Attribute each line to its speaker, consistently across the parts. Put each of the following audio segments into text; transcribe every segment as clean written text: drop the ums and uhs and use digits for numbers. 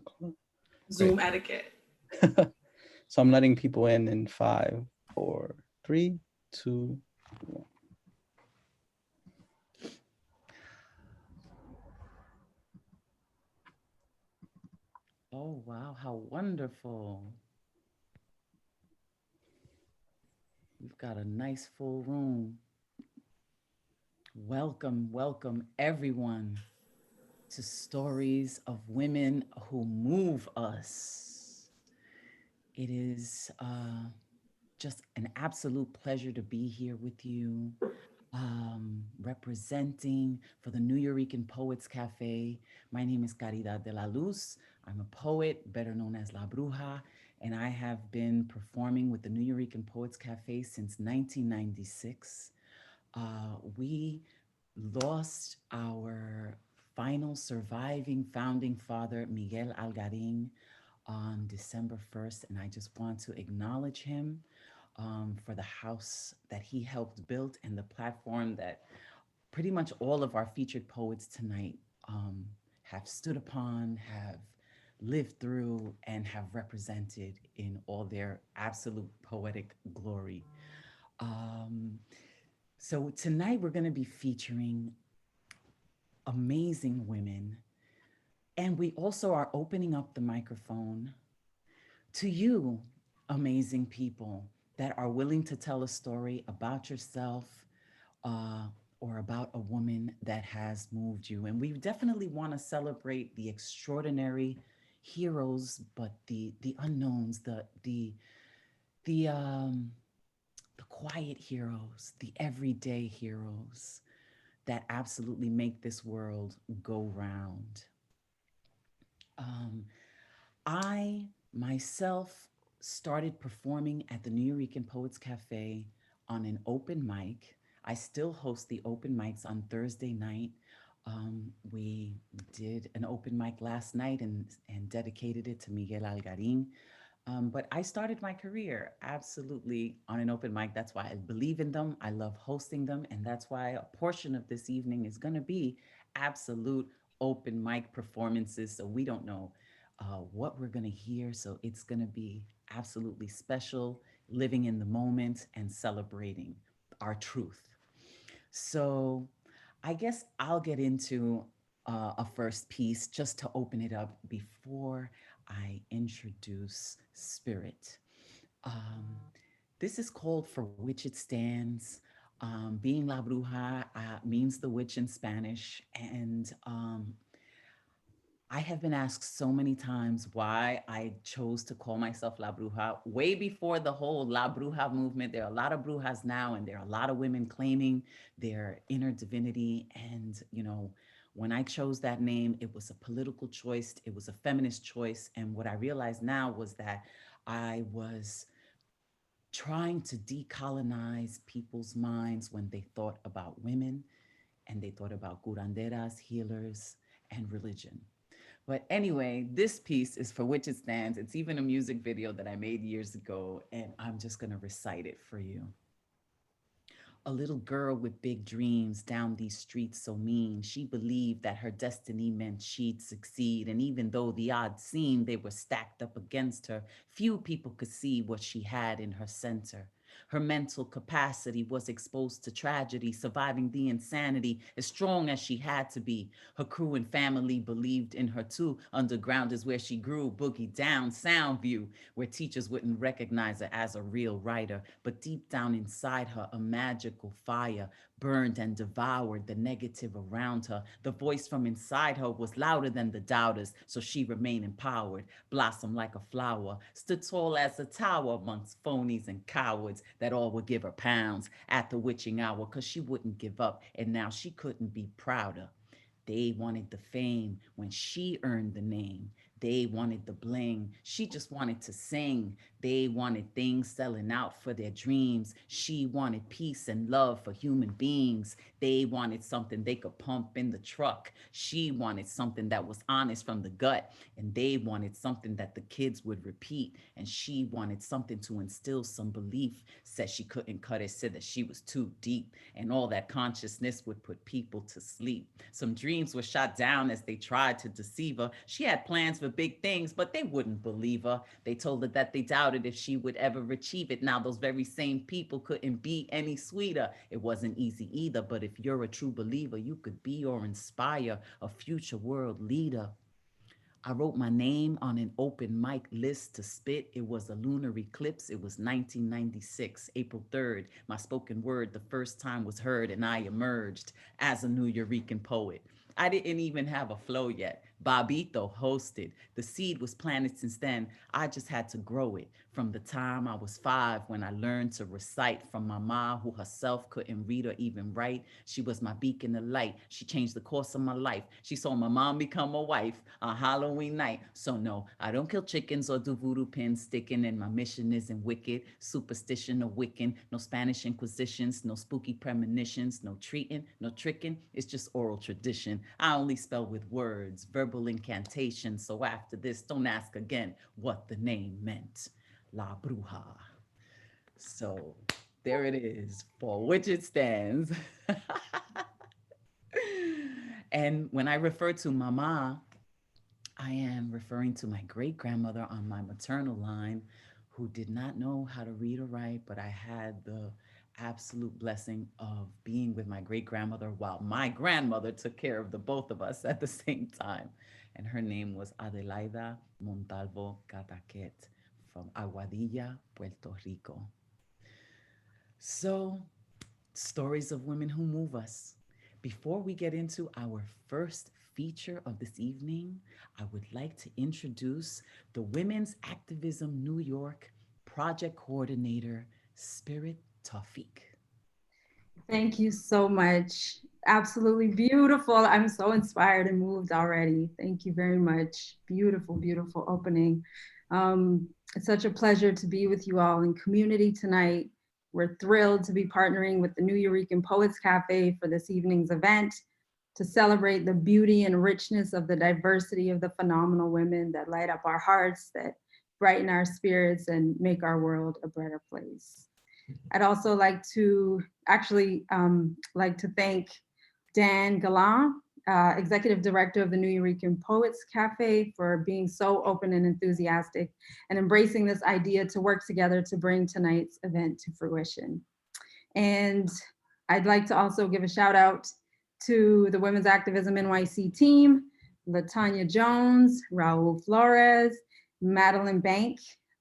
Speaker 1: it called?
Speaker 2: Zoom etiquette.
Speaker 1: So I'm letting people in 5, 4, 3, 2, 1.
Speaker 3: Oh, wow, how wonderful. We've got a nice full room. Welcome, welcome everyone to Stories of Women Who Move Us. It is just an absolute pleasure to be here with you, representing for the New Eurekan Poets Cafe. My name is Caridad de la Luz. I'm a poet, better known as La Bruja, and I have been performing with the New Eurekan Poets Cafe since 1996. We lost our final surviving founding father, Miguel Algarin, on December 1st, and I just want to acknowledge him for the house that he helped build and the platform that pretty much all of our featured poets tonight have stood upon, have lived through, and have represented in all their absolute poetic glory. Um, so tonight we're going to be featuring amazing women, and we also are opening up the microphone to you, amazing people that are willing to tell a story about yourself uh, or about a woman that has moved you. And we definitely want to celebrate the extraordinary heroes, but the unknowns, the the quiet heroes, the everyday heroes that absolutely make this world go round. Um, I myself started performing at the New Eurekan Poets Cafe on an open mic. I still host the open mics on Thursday night. We did an open mic last night and dedicated it to Miguel Algarin. But I started my career absolutely on an open mic. That's why I believe in them. I love hosting them. And that's why a portion of this evening is going to be absolute open mic performances. So we don't know what we're going to hear. So it's going to be absolutely special, living in the moment and celebrating our truth. So I guess I'll get into a first piece just to open it up before I introduce Spirit. Um, this is called For Which It Stands. Being La Bruja means the witch in Spanish. And I have been asked so many times why I chose to call myself La Bruja way before the whole La Bruja movement. There are a lot of Brujas now, and there are a lot of women claiming their inner divinity. And, you know, when I chose that name, it was a political choice, it was a feminist choice. And what I realized now was that I was trying to decolonize people's minds when they thought about women and they thought about curanderas, healers, and religion. But anyway, this piece is For Which It Stands. It's even a music video that I made years ago, and I'm just going to recite it for you. A little girl with big dreams down these streets so mean. She believed that her destiny meant she'd succeed. And even though the odds seemed they were stacked up against her, few people could see what she had in her center. Her mental capacity was exposed to tragedy, surviving the insanity as strong as she had to be. Her crew and family believed in her too. Underground is where she grew, boogie down, Soundview, where teachers wouldn't recognize her as a real writer. But deep down inside her, a magical fire burned and devoured the negative around her. The voice from inside her was louder than the doubters, so she remained empowered, blossomed like a flower, stood tall as a tower amongst phonies and cowards that all would give her pounds at the witching hour, 'cause she wouldn't give up, and now she couldn't be prouder. They wanted the fame when she earned the name. They wanted the bling. She just wanted to sing. They wanted things selling out for their dreams. She wanted peace and love for human beings. They wanted something they could pump in the truck. She wanted something that was honest from the gut. And they wanted something that the kids would repeat. And she wanted something to instill some belief. Said she couldn't cut it, said that she was too deep. And all that consciousness would put people to sleep. Some dreams were shot down as they tried to deceive her. She had plans for big things, but they wouldn't believe her. They told her that they doubted if she would ever achieve it. Now, those very same people couldn't be any sweeter. It wasn't easy either, but if you're a true believer, you could be or inspire a future world leader. I wrote my name on an open mic list to spit. It was a lunar eclipse. It was 1996, April 3rd. My spoken word the first time was heard, and I emerged as a New Eurekan poet. I didn't even have a flow yet. Bobito hosted. The seed was planted since then. I just had to grow it. From the time I was 5, when I learned to recite from my mom, who herself couldn't read or even write. She was my beacon of light. She changed the course of my life. She saw my mom become a wife on Halloween night. So no, I don't kill chickens or do voodoo pins sticking, and my mission isn't wicked, superstition or Wiccan, no Spanish Inquisitions, no spooky premonitions, no treating, no tricking. It's just oral tradition. I only spell with words, verbal incantation. So after this, don't ask again what the name meant. La Bruja. So there it is, for which it stands. And when I refer to mama, I am referring to my great grandmother on my maternal line, who did not know how to read or write, but I had the absolute blessing of being with my great grandmother while my grandmother took care of the both of us at the same time. And her name was Adelaida Montalvo Cataquet from Aguadilla, Puerto Rico. So, stories of women who move us. Before we get into our first feature of this evening, I would like to introduce the Women's Activism New York Project Coordinator, Spirit Tawfiq.
Speaker 2: Thank you so much. Absolutely beautiful. I'm so inspired and moved already. Thank you very much. Beautiful, beautiful opening. It's such a pleasure to be with you all in community tonight. We're thrilled to be partnering with the New Eurekan Poets Cafe for this evening's event to celebrate the beauty and richness of the diversity of the phenomenal women that light up our hearts, that brighten our spirits and make our world a better place. I'd also like to thank Dan Galan, Executive Director of the New Eurekan Poets Cafe, for being so open and enthusiastic and embracing this idea to work together to bring tonight's event to fruition. And I'd like to also give a shout out to the Women's Activism NYC team, LaTanya Jones, Raul Flores, Madeline Bank,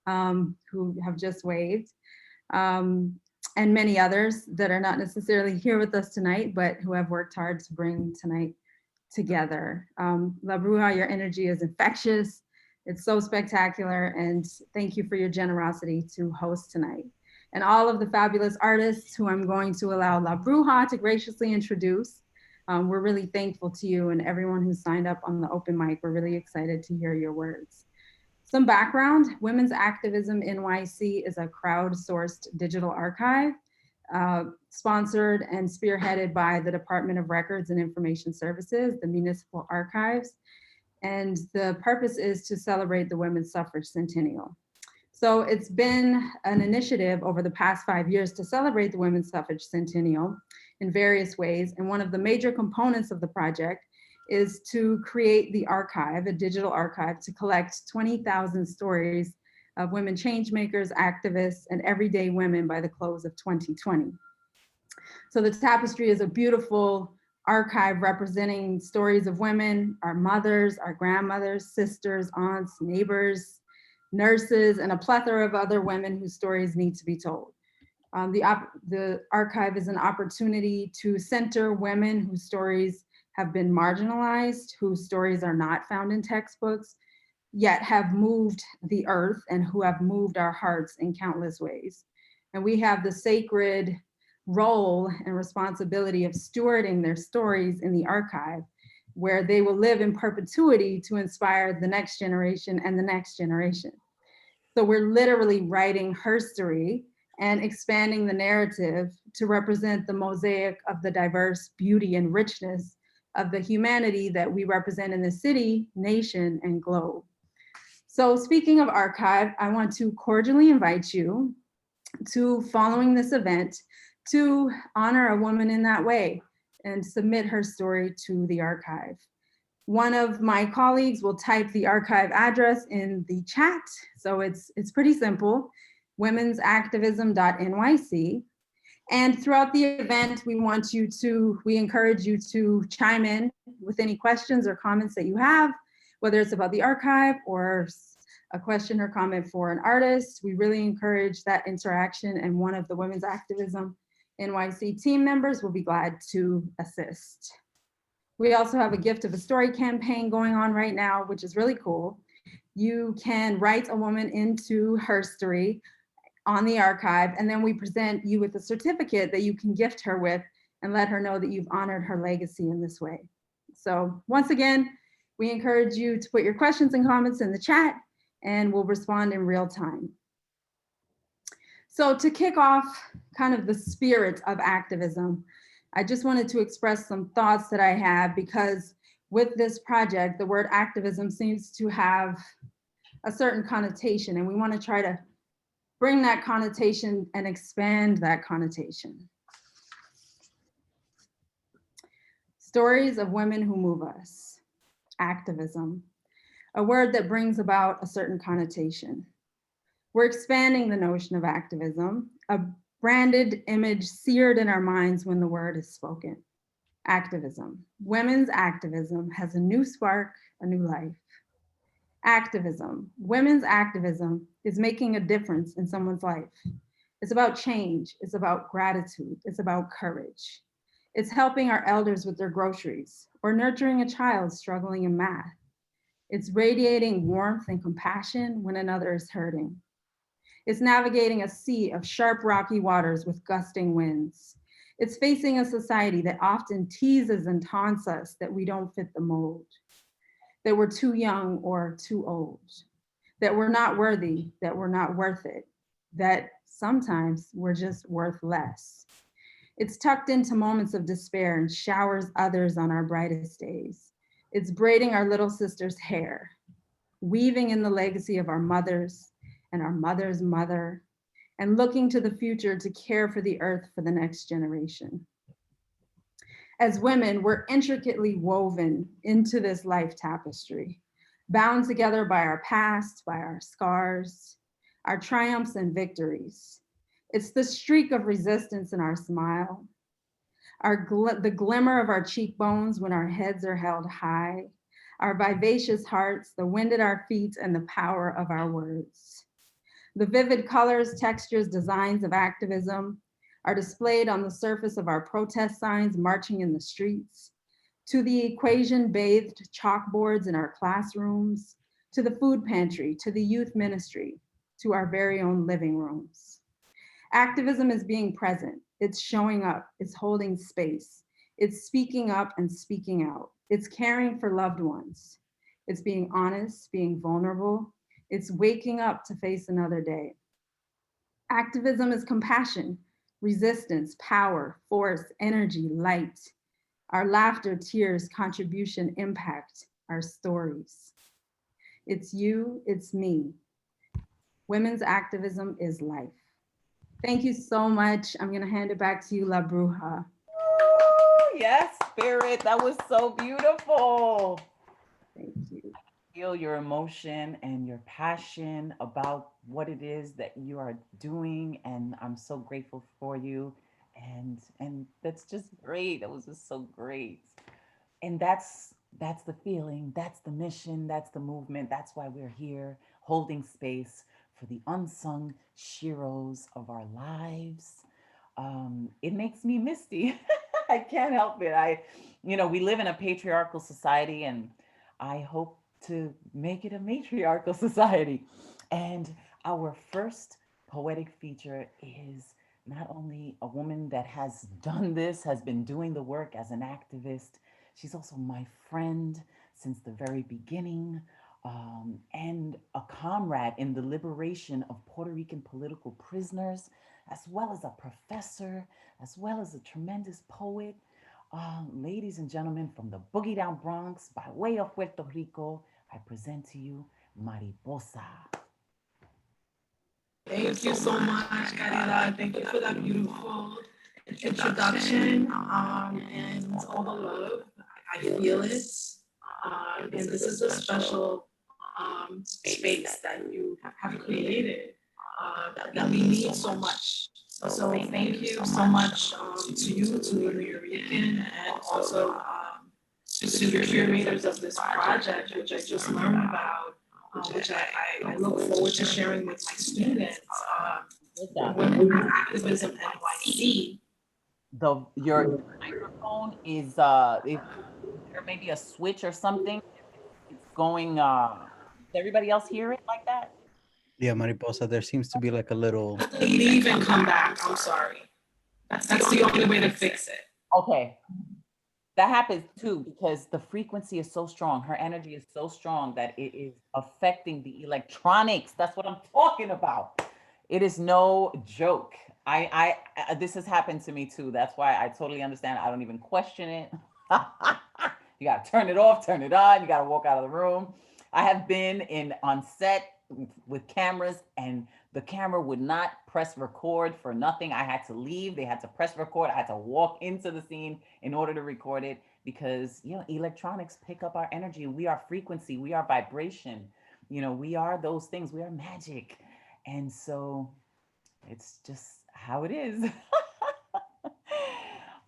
Speaker 2: who have just waved, and many others that are not necessarily here with us tonight, but who have worked hard to bring tonight together. La Bruja, your energy is infectious. It's so spectacular, and thank you for your generosity to host tonight. And all of the fabulous artists who I'm going to allow La Bruja to graciously introduce. We're really thankful to you and everyone who signed up on the open mic. We're really excited to hear your words. Some background: Women's Activism NYC is a crowdsourced digital archive sponsored and spearheaded by the Department of Records and Information Services, the Municipal Archives. And the purpose is to celebrate the women's suffrage centennial. So it's been an initiative over the past 5 years to celebrate the women's suffrage centennial in various ways. And one of the major components of the project is to create the archive, a digital archive, to collect 20,000 stories of women changemakers, activists, and everyday women by the close of 2020. So the tapestry is a beautiful archive representing stories of women, our mothers, our grandmothers, sisters, aunts, neighbors, nurses, and a plethora of other women whose stories need to be told. The archive is an opportunity to center women whose stories have been marginalized, whose stories are not found in textbooks, yet have moved the earth and who have moved our hearts in countless ways. And we have the sacred role and responsibility of stewarding their stories in the archive, where they will live in perpetuity to inspire the next generation and the next generation. So we're literally writing herstory and expanding the narrative to represent the mosaic of the diverse beauty and richness of the humanity that we represent in the city, nation, and globe. So speaking of archive, I want to cordially invite you to, following this event, to honor a woman in that way and submit her story to the archive. One of my colleagues will type the archive address in the chat. So it's pretty simple, womensactivism.nyc. And throughout the event, we encourage you to chime in with any questions or comments that you have, whether it's about the archive or a question or comment for an artist. We really encourage that interaction, and one of the Women's Activism NYC team members will be glad to assist. We also have a Gift of a Story campaign going on right now, which is really cool. You can write a woman into her story on the archive, and then we present you with a certificate that you can gift her with and let her know that you've honored her legacy in this way. So once again, we encourage you to put your questions and comments in the chat, and we'll respond in real time. So to kick off kind of the spirit of activism, I just wanted to express some thoughts that I have, because with this project, the word activism seems to have a certain connotation, and we want to try to bring that connotation and expand that connotation. Stories of women who move us. Activism, a word that brings about a certain connotation. We're expanding the notion of activism, a branded image seared in our minds when the word is spoken. Activism, women's activism has a new spark, a new life. Activism, women's activism is making a difference in someone's life. It's about change, it's about gratitude, it's about courage. It's helping our elders with their groceries or nurturing a child struggling in math. It's radiating warmth and compassion when another is hurting. It's navigating a sea of sharp, rocky waters with gusting winds. It's facing a society that often teases and taunts us that we don't fit the mold, that we're too young or too old, that we're not worthy, that we're not worth it, that sometimes we're just worth less. It's tucked into moments of despair and showers others on our brightest days. It's braiding our little sister's hair, weaving in the legacy of our mothers and our mother's mother, and looking to the future to care for the earth for the next generation. As women, we're intricately woven into this life tapestry, bound together by our past, by our scars, our triumphs and victories. It's the streak of resistance in our smile, the glimmer of our cheekbones when our heads are held high, our vivacious hearts, the wind at our feet, and the power of our words. The vivid colors, textures, designs of activism are displayed on the surface of our protest signs marching in the streets, to the equation-bathed chalkboards in our classrooms, to the food pantry, to the youth ministry, to our very own living rooms. Activism is being present. It's showing up. It's holding space. It's speaking up and speaking out. It's caring for loved ones. It's being honest, being vulnerable. It's waking up to face another day. Activism is compassion, resistance, power, force, energy, light. Our laughter, tears, contribution, impact, our stories. It's you, it's me. Women's activism is life. Thank you so much. I'm gonna hand it back to you, La Bruja.
Speaker 3: Yes, Spirit, that was so beautiful.
Speaker 2: Thank you.
Speaker 3: Feel your emotion and your passion about what it is that you are doing, and I'm so grateful for you. And that's just great. That was just so great. And that's the feeling, that's the mission, that's the movement. That's why we're here holding space for the unsung sheroes of our lives. It makes me misty. I can't help it. We live in a patriarchal society, and I hope to make it a matriarchal society. And our first poetic feature is not only a woman that has done this, has been doing the work as an activist, she's also my friend since the very beginning, and a comrade in the liberation of Puerto Rican political prisoners, as well as a professor, as well as a tremendous poet. Ladies and gentlemen, from the Boogie Down Bronx, by way of Puerto Rico, I present to you Mariposa.
Speaker 4: Thank you so much, Caridad. Thank you for that beautiful introduction and all the love. I feel it. And this is a special space that you have created that we need so much. So thank you so much to you, to the Miriam, and also to the curators of this project, which I just learned about, which I look forward to sharing with my students. With Activism NYC.
Speaker 3: Your microphone is there may be a switch or something. It's going does everybody else hear it like that?
Speaker 1: Yeah, Mariposa, there seems to be like a little.
Speaker 4: Leave and come back. I'm sorry. That's the only way to fix it.
Speaker 3: Okay. That happens too because the frequency is so strong. Her energy is so strong that it is affecting the electronics. That's what I'm talking about. It is no joke. I this has happened to me too. That's why I totally understand. I don't even question it. You got to turn it off, turn it on. You got to walk out of the room. I have been on set with cameras and the camera would not press record for nothing. I had to leave. They had to press record. I had to walk into the scene in order to record it because, electronics pick up our energy. We are frequency. We are vibration. We are those things. We are magic. And so it's just how it is.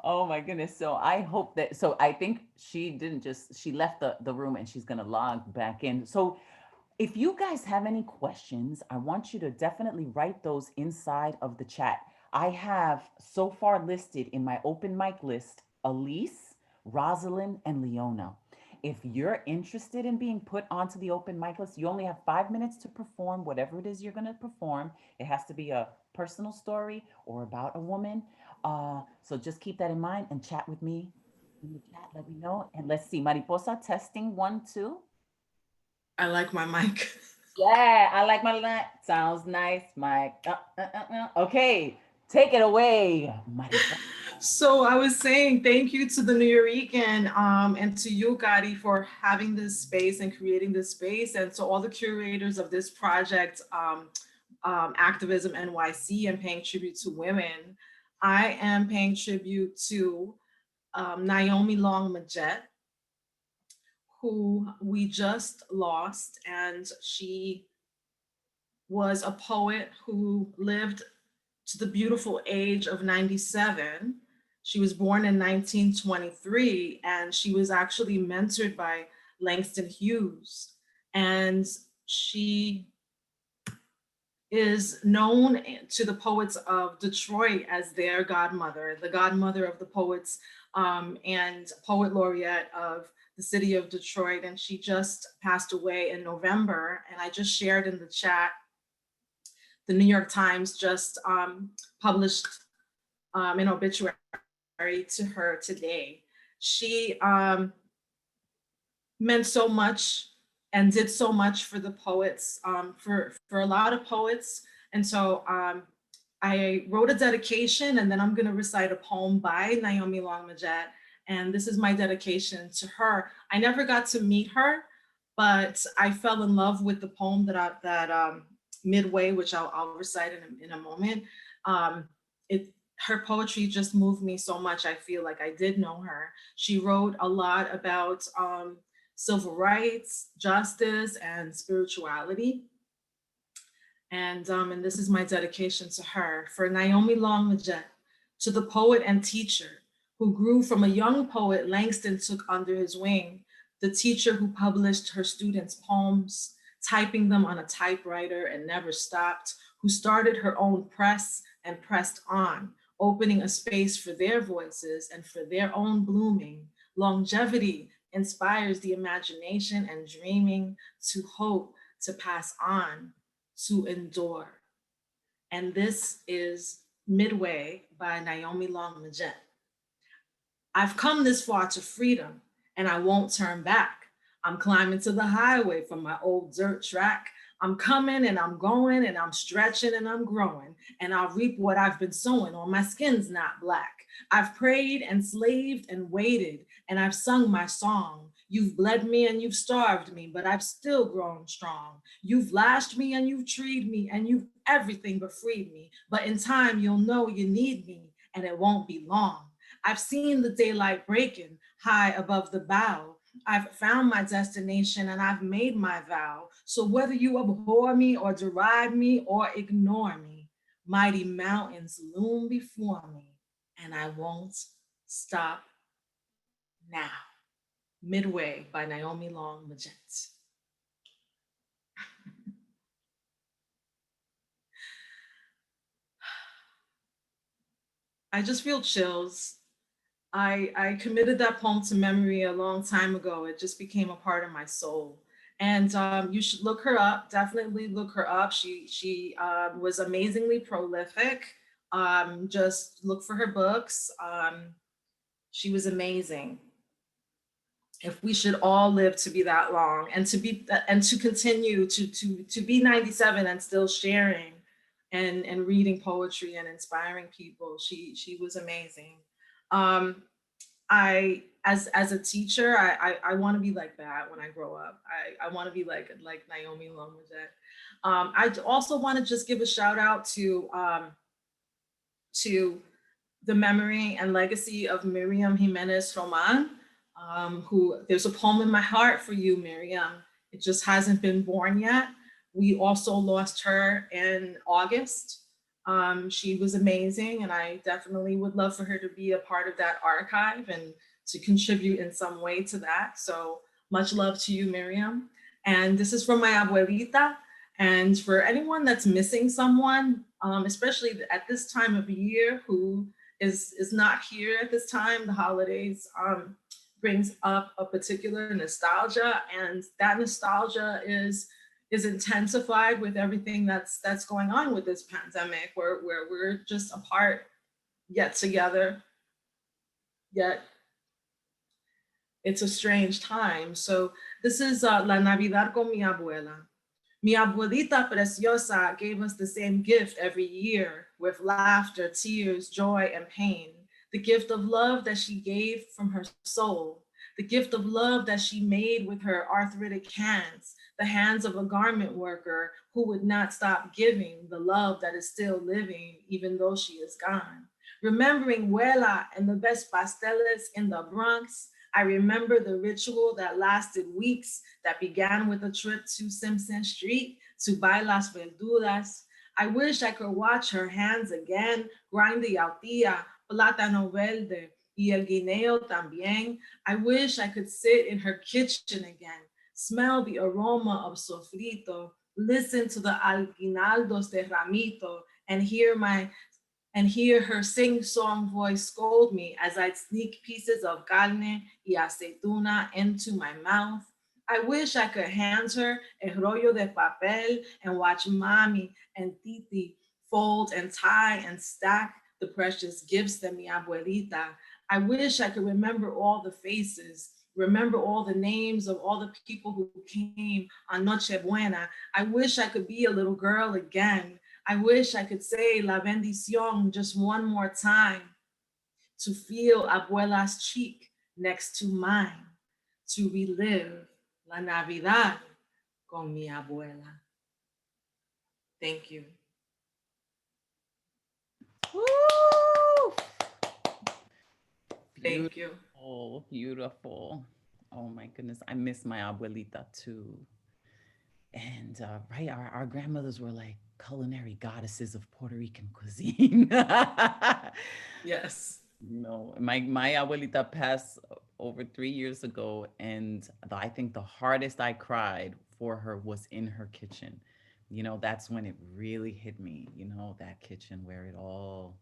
Speaker 3: Oh my goodness. So I hope that, so I think she left the room and she's going to log back in. So if you guys have any questions, I want you to definitely write those inside of the chat. I have so far listed in my open mic list, Elise, Rosalind, and Leona. If you're interested in being put onto the open mic list, you only have 5 minutes to perform whatever it is you're going to perform. It has to be a personal story or about a woman. So just keep that in mind and chat with me in the chat. Let me know. And let's see. Mariposa, testing 1, 2.
Speaker 4: I like my mic.
Speaker 3: Yeah, I like my mic. Sounds nice, Mike. Okay, take it away, Mariposa.
Speaker 4: So I was saying thank you to the New Yorican and to you, Gotti, for having this space and creating this space, and to all the curators of this project, Activism NYC, and paying tribute to women. I am paying tribute to Naomi Longmajet, who we just lost, and she was a poet who lived to the beautiful age of 97. She was born in 1923, and she was actually mentored by Langston Hughes. And she is known to the poets of Detroit as their godmother, the godmother of the poets, and poet laureate of the city of Detroit. And she just passed away in November. And I just shared in the chat, the New York Times just published an obituary to her today. She meant so much and did so much for the poets, for a lot of poets. And so I wrote a dedication, and then I'm going to recite a poem by Naomi Longmajet. And this is my dedication to her. I never got to meet her, but I fell in love with the poem that Midway, which I'll recite in a moment. Her poetry just moved me so much. I feel like I did know her. She wrote a lot about civil rights, justice, and spirituality. And this is my dedication to her. For Naomi Longmajet, to the poet and teacher who grew from a young poet Langston took under his wing, the teacher who published her students' poems, typing them on a typewriter and never stopped, who started her own press and pressed on, opening a space for their voices and for their own blooming. Longevity inspires the imagination and dreaming, to hope, to pass on, to endure. And this is Midway by Naomi Longmajet. I've come this far to freedom, and I won't turn back. I'm climbing to the highway from my old dirt track. I'm coming and I'm going and I'm stretching and I'm growing, and I'll reap what I've been sowing, or my skin's not black. I've prayed and slaved and waited, and I've sung my song. You've bled me and you've starved me, but I've still grown strong. You've lashed me and you've treed me, and you've everything but freed me. But in time, you'll know you need me, and it won't be long. I've seen the daylight breaking high above the bow. I've found my destination and I've made my vow. So whether you abhor me or deride me or ignore me, mighty mountains loom before me, and I won't stop now. Midway by Naomi Longmajet. I just feel chills. I committed that poem to memory a long time ago. It just became a part of my soul. And you should look her up. Definitely look her up. She was amazingly prolific. Just look for her books. She was amazing. If we should all live to be that long and to continue to be 97 and still sharing and reading poetry and inspiring people, she was amazing. I as a teacher, I want to be like that when I grow up. I want to be like Naomi Longmajet. I also want to just give a shout out to the memory and legacy of Miriam Jimenez Roman, who there's a poem in my heart for you, Miriam. It just hasn't been born yet. We also lost her in August. She was amazing, and I definitely would love for her to be a part of that archive and to contribute in some way to that. So much love to you, Miriam. And this is from my abuelita. And for anyone that's missing someone, especially at this time of year, who is not here at this time, the holidays brings up a particular nostalgia, and that nostalgia is intensified with everything that's going on with this pandemic, where we're just apart yet together, yet it's a strange time. So this is La Navidad con mi abuela. Mi abuelita preciosa gave us the same gift every year, with laughter, tears, joy, and pain. The gift of love that she gave from her soul. The gift of love that she made with her arthritic hands, the hands of a garment worker who would not stop giving the love that is still living, even though she is gone. Remembering Huela and the best pasteles in the Bronx, I remember the ritual that lasted weeks, that began with a trip to Simpson Street to buy las verduras. I wish I could watch her hands again, grind the yautía, plátano verde, y el guineo también. I wish I could sit in her kitchen again, smell the aroma of sofrito, listen to the aguinaldos de ramito, and hear her sing-song voice scold me as I'd sneak pieces of carne y aceituna into my mouth. I wish I could hand her a rollo de papel and watch mommy and titi fold and tie and stack the precious gifts de mi abuelita. I wish I could remember all the faces, remember all the names of all the people who came on Noche Buena. I wish I could be a little girl again. I wish I could say La Bendición just one more time, to feel Abuela's cheek next to mine, to relive La Navidad con mi abuela. Thank you.
Speaker 3: Woo!
Speaker 4: Thank you.
Speaker 3: Beautiful, beautiful. Oh my goodness, I miss my abuelita too. And right, our grandmothers were like culinary goddesses of Puerto Rican cuisine.
Speaker 4: Yes.
Speaker 3: No, my abuelita passed over 3 years ago, and I think the hardest I cried for her was in her kitchen. That's when it really hit me, that kitchen where it all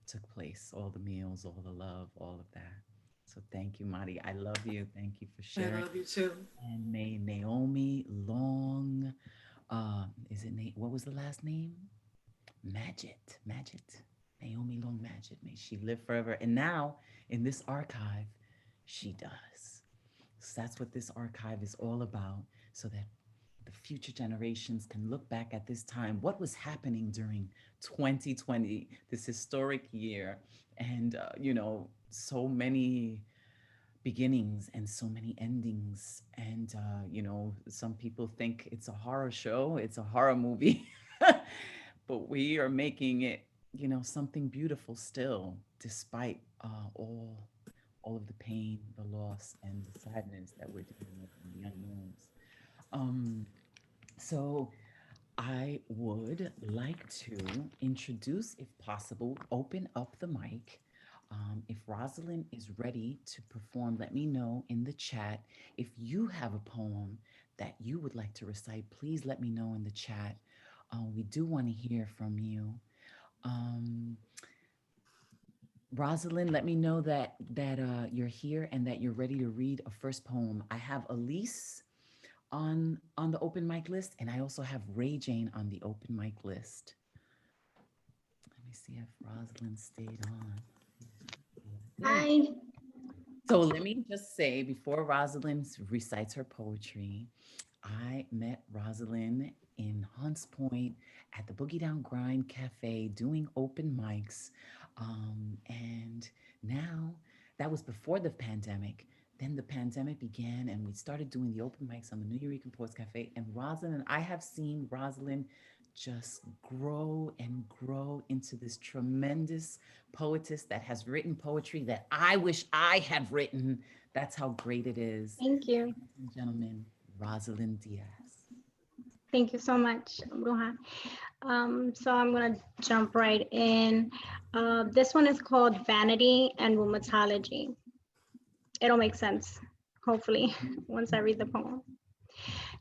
Speaker 3: took place, all the meals, all the love, all of that. So thank you, Mari. I love you. Thank you for
Speaker 4: I
Speaker 3: sharing.
Speaker 4: love you too.
Speaker 3: And may Naomi Long, what was the last name? Majet. Naomi Longmajet. May she live forever. And now in this archive, she does. So that's what this archive is all about, so that the future generations can look back at this time, what was happening during 2020, this historic year, and so many beginnings and so many endings. And some people think it's a horror show, it's a horror movie, but we are making it something beautiful still, despite all of the pain, the loss, and the sadness that we're dealing with and the unknowns. Um, so I would like to introduce, if possible, open up the mic. If Rosalind is ready to perform, let me know in the chat. If you have a poem that you would like to recite, please let me know in the chat. We do want to hear from you. Rosalind, let me know that you're here and that you're ready to read a first poem. I have Elise on the open mic list, and I also have Ray Jane on the open mic list. Let me see if Rosalind stayed on.
Speaker 5: Hi.
Speaker 3: So let me just say, before Rosalind recites her poetry, I met Rosalind in Hunts Point at the Boogie Down Grind Cafe doing open mics. And now that was before the pandemic. Then the pandemic began and we started doing the open mics on the New Eureka Poets Cafe. And Rosalind, I have seen Rosalind just grow and grow into this tremendous poetess that has written poetry that I wish I had written. That's how great it is.
Speaker 5: Thank you.
Speaker 3: Ladies and gentlemen, Rosalind Diaz.
Speaker 5: Thank you so much, Bruja. So I'm gonna jump right in. This one is called Vanity and Rheumatology. It'll make sense, hopefully, once I read the poem.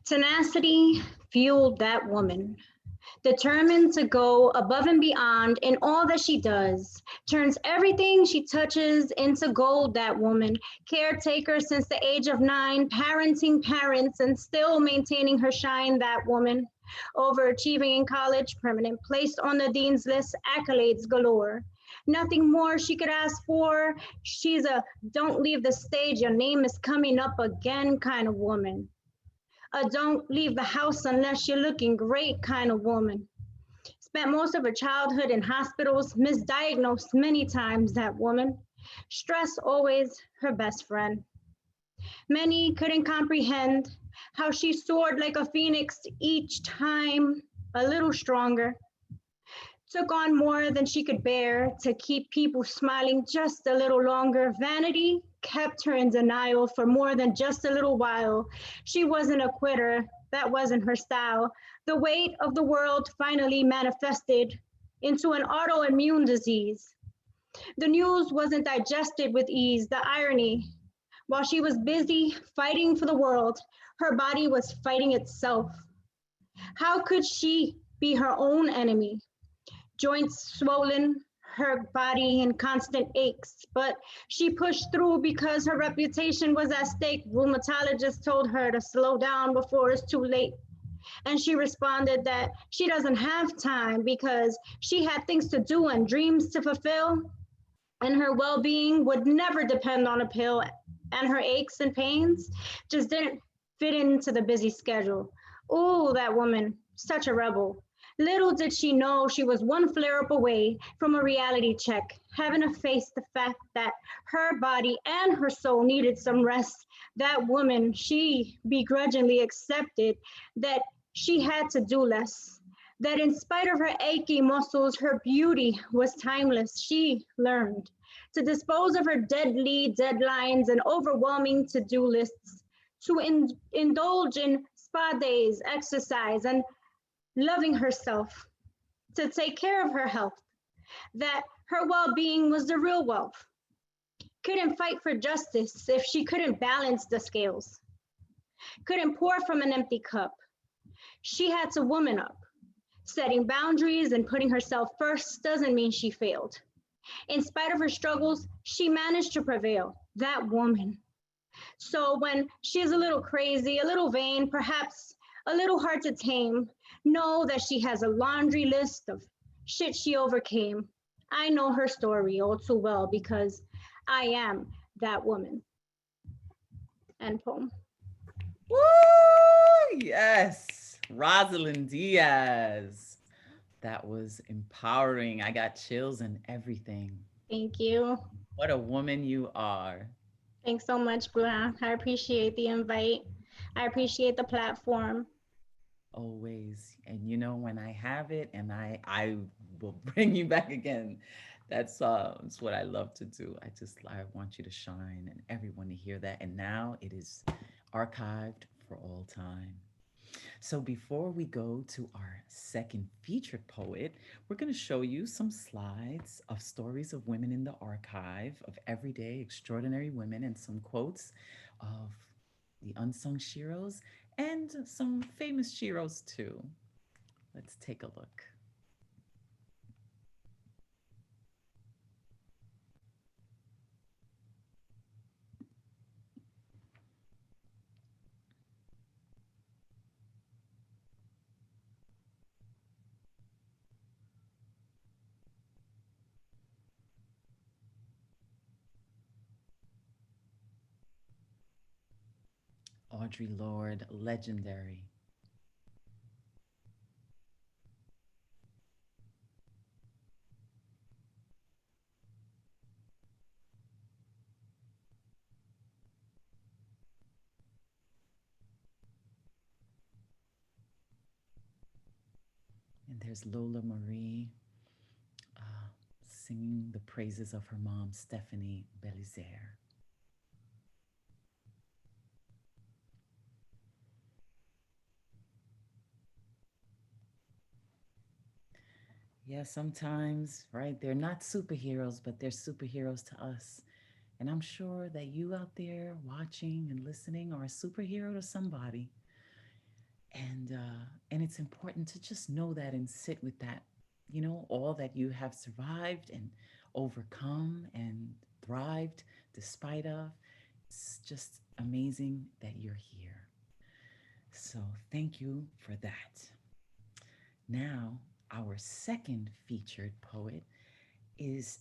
Speaker 5: Tenacity fueled that woman, determined to go above and beyond in all that she does, turns everything she touches into gold, that woman, caretaker since the age of 9, parenting parents and still maintaining her shine, that woman, overachieving in college, permanent placed on the dean's list, accolades galore. Nothing more she could ask for. She's a don't leave the stage, your name is coming up again kind of woman. A don't leave the house unless you're looking great kind of woman. Spent most of her childhood in hospitals, misdiagnosed many times, that woman. Stress always her best friend. Many couldn't comprehend how she soared like a phoenix each time, a little stronger. Took on more than she could bear to keep people smiling just a little longer. Vanity kept her in denial for more than just a little while. She wasn't a quitter, that wasn't her style. The weight of the world finally manifested into an autoimmune disease. The news wasn't digested with ease, the irony. While she was busy fighting for the world, her body was fighting itself. How could she be her own enemy? Joints swollen, her body in constant aches, but she pushed through because her reputation was at stake. Rheumatologists told her to slow down before it's too late. And she responded that she doesn't have time because she had things to do and dreams to fulfill. And her well-being would never depend on a pill, and her aches and pains just didn't fit into the busy schedule. Oh, that woman, such a rebel. Little did she know she was one flare-up away from a reality check, having to face the fact that her body and her soul needed some rest. That woman, she begrudgingly accepted that she had to do less, that in spite of her achy muscles, her beauty was timeless. She learned to dispose of her deadly deadlines and overwhelming to-do lists, to indulge in spa days, exercise, and loving herself, to take care of her health, that her well-being was the real wealth. Couldn't fight for justice if she couldn't balance the scales, couldn't pour from an empty cup. She had to woman up. Setting boundaries and putting herself first doesn't mean she failed. In spite of her struggles, she managed to prevail, that woman. So when she's a little crazy, a little vain, perhaps a little hard to tame, know that she has a laundry list of shit she overcame. I know her story all too well because I am that woman. End poem.
Speaker 3: Woo! Yes, Rosalind Diaz. That was empowering. I got chills and everything.
Speaker 5: Thank you.
Speaker 3: What a woman you are.
Speaker 5: Thanks so much, Bruja. I appreciate the invite. I appreciate the platform.
Speaker 3: Always. And you know, when I have it, and I will bring you back again. That's what I love to do. I want you to shine and everyone to hear that. And now it is archived for all time. So before we go to our second featured poet, we're going to show you some slides of stories of women in the archive of everyday extraordinary women and some quotes of the unsung sheroes and some famous sheroes too. Let's take a look. Audre Lorde, legendary. And there's Lola Marie singing the praises of her mom, Stephanie Belizaire. Yeah, sometimes, right? They're not superheroes, but they're superheroes to us. And I'm sure that you out there watching and listening are a superhero to somebody. And it's important to just know that and sit with that, all that you have survived and overcome and thrived despite of. It's just amazing that you're here. So thank you for that. Now, our second featured poet is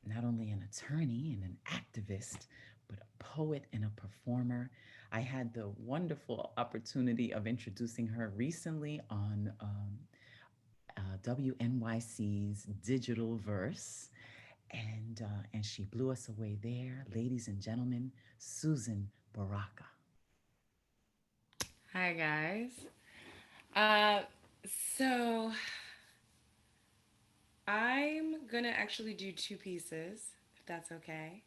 Speaker 3: not only an attorney and an activist, but a poet and a performer. I had the wonderful opportunity of introducing her recently on WNYC's Digital Verse, and she blew us away there. Ladies and gentlemen, Suzen Baraka.
Speaker 6: Hi, guys. So I'm gonna actually do two pieces, if that's okay.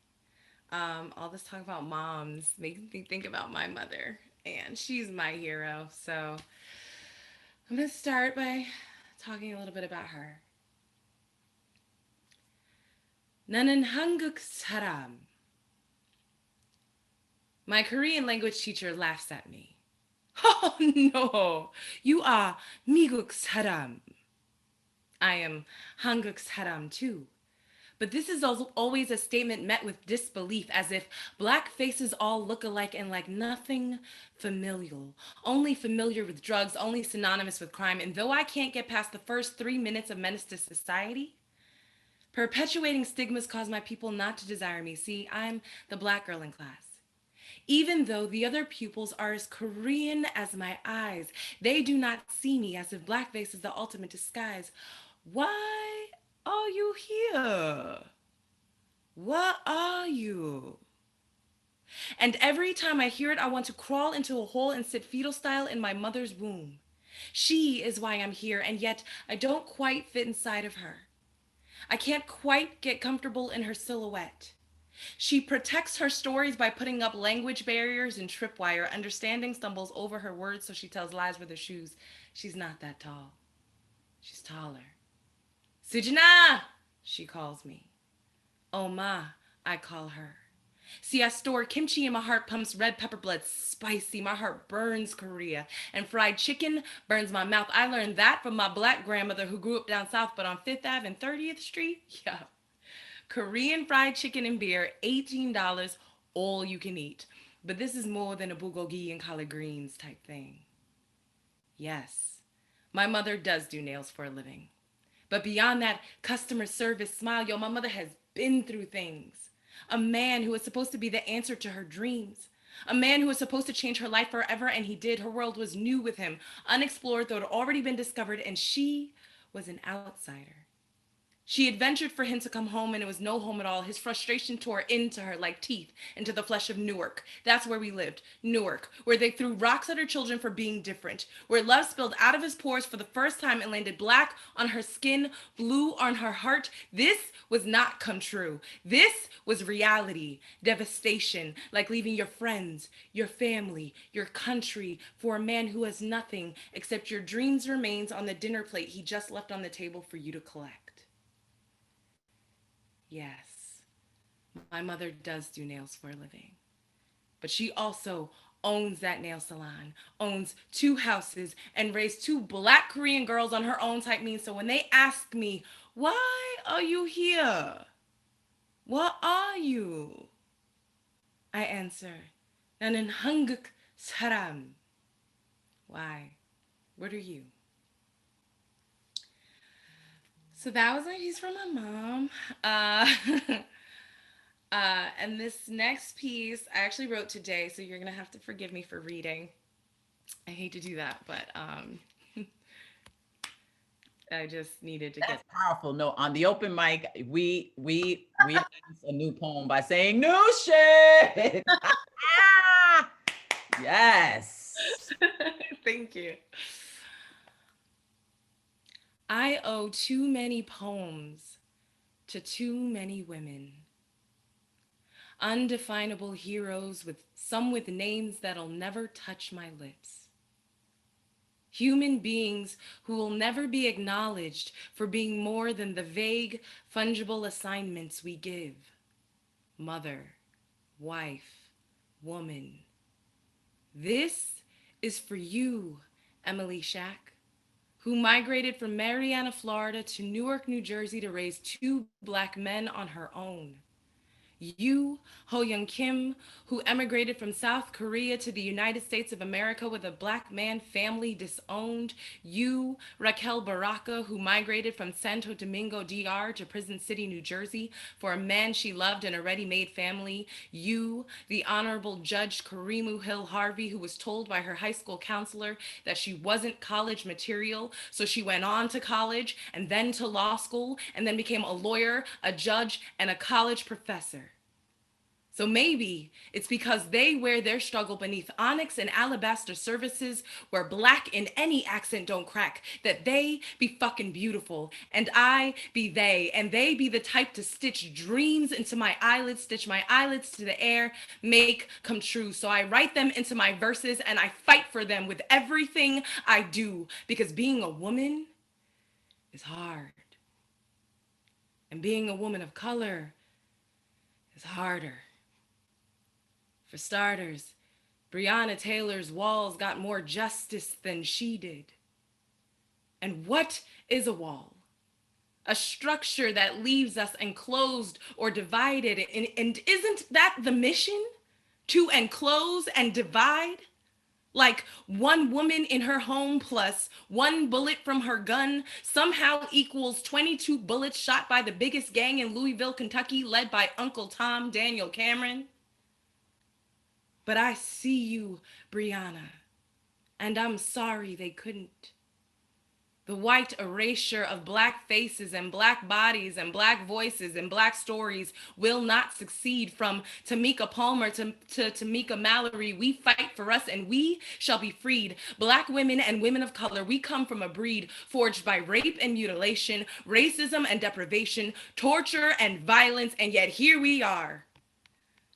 Speaker 6: All this talk about moms makes me think about my mother, and she's my hero. So I'm gonna start by talking a little bit about her. Nanan hanguk saram. My Korean language teacher laughs at me. Oh no, you are miguk saram. I am hanguk saram too. But this is also always a statement met with disbelief, as if black faces all look alike and like nothing familial. Only familiar with drugs, only synonymous with crime. And though I can't get past the first 3 minutes of Menace to Society, perpetuating stigmas cause my people not to desire me. See, I'm the black girl in class. Even though the other pupils are as Korean as my eyes, they do not see me as if blackface is the ultimate disguise. Why are you here? What are you? And every time I hear it, I want to crawl into a hole and sit fetal style in my mother's womb. She is why I'm here, and yet I don't quite fit inside of her. I can't quite get comfortable in her silhouette. She protects her stories by putting up language barriers and tripwire. Understanding stumbles over her words, so she tells lies with her shoes. She's not that tall. She's taller. Sujana, she calls me. Oma, I call her. See, I store kimchi and my heart pumps red pepper blood spicy. My heart burns Korea, and fried chicken burns my mouth. I learned that from my black grandmother who grew up down south, but on 5th Ave and 30th Street, yeah. Korean fried chicken and beer, $18, all you can eat. But this is more than a bulgogi and collard greens type thing. Yes, my mother does do nails for a living. But beyond that customer service smile, yo, my mother has been through things. A man who was supposed to be the answer to her dreams. A man who was supposed to change her life forever, and he did. Her world was new with him, unexplored, though it had already been discovered, and she was an outsider. She had ventured for him to come home, and it was no home at all. His frustration tore into her like teeth into the flesh of Newark. That's where we lived, Newark, where they threw rocks at her children for being different, where love spilled out of his pores for the first time and landed black on her skin, blue on her heart. This was not come true. This was reality, devastation, like leaving your friends, your family, your country for a man who has nothing except your dreams' remains on the dinner plate he just left on the table for you to collect. Yes, my mother does do nails for a living, but she also owns that nail salon, owns 2 houses, and raised 2 Black Korean girls on her own type means. So when they ask me, why are you here? What are you? I answer, 나는 한국 사람. Why? What are you? So that was my piece from my mom. And this next piece I actually wrote today, so you're gonna have to forgive me for reading. I hate to do that, but I just needed to
Speaker 3: That's powerful. No, on the open mic, we announce a new poem by saying new shit. Yes.
Speaker 6: Thank you. I owe too many poems to too many women. Undefinable heroes with some with names that'll never touch my lips. Human beings who will never be acknowledged for being more than the vague, fungible assignments we give. Mother, wife, woman. This is for you, Emily Shack, who migrated from Marianna, Florida to Newark, New Jersey to raise 2 Black men on her own. You, Ho Young Kim, who emigrated from South Korea to the United States of America with a Black man family disowned. You, Raquel Baraka, who migrated from Santo Domingo, DR to Prison City, New Jersey for a man she loved and a ready-made family. You, the Honorable Judge Karimu Hill Harvey, who was told by her high school counselor that she wasn't college material, so she went on to college and then to law school and then became a lawyer, a judge, and a college professor. So maybe it's because they wear their struggle beneath onyx and alabaster services where Black in any accent don't crack, that they be fucking beautiful and I be they, and they be the type to stitch dreams into my eyelids, stitch my eyelids to the air, make come true. So I write them into my verses and I fight for them with everything I do, because being a woman is hard. And being a woman of color is harder. For starters, Breonna Taylor's walls got more justice than she did. And what is a wall? A structure that leaves us enclosed or divided. And isn't that the mission? To enclose and divide? Like one woman in her home plus 1 bullet from her gun somehow equals 22 bullets shot by the biggest gang in Louisville, Kentucky, led by Uncle Tom Daniel Cameron. But I see you, Breonna, and I'm sorry they couldn't. The white erasure of Black faces and Black bodies and Black voices and Black stories will not succeed. From Tamika Palmer to Tamika Mallory, we fight for us and we shall be freed. Black women and women of color, we come from a breed forged by rape and mutilation, racism and deprivation, torture and violence, and yet here we are.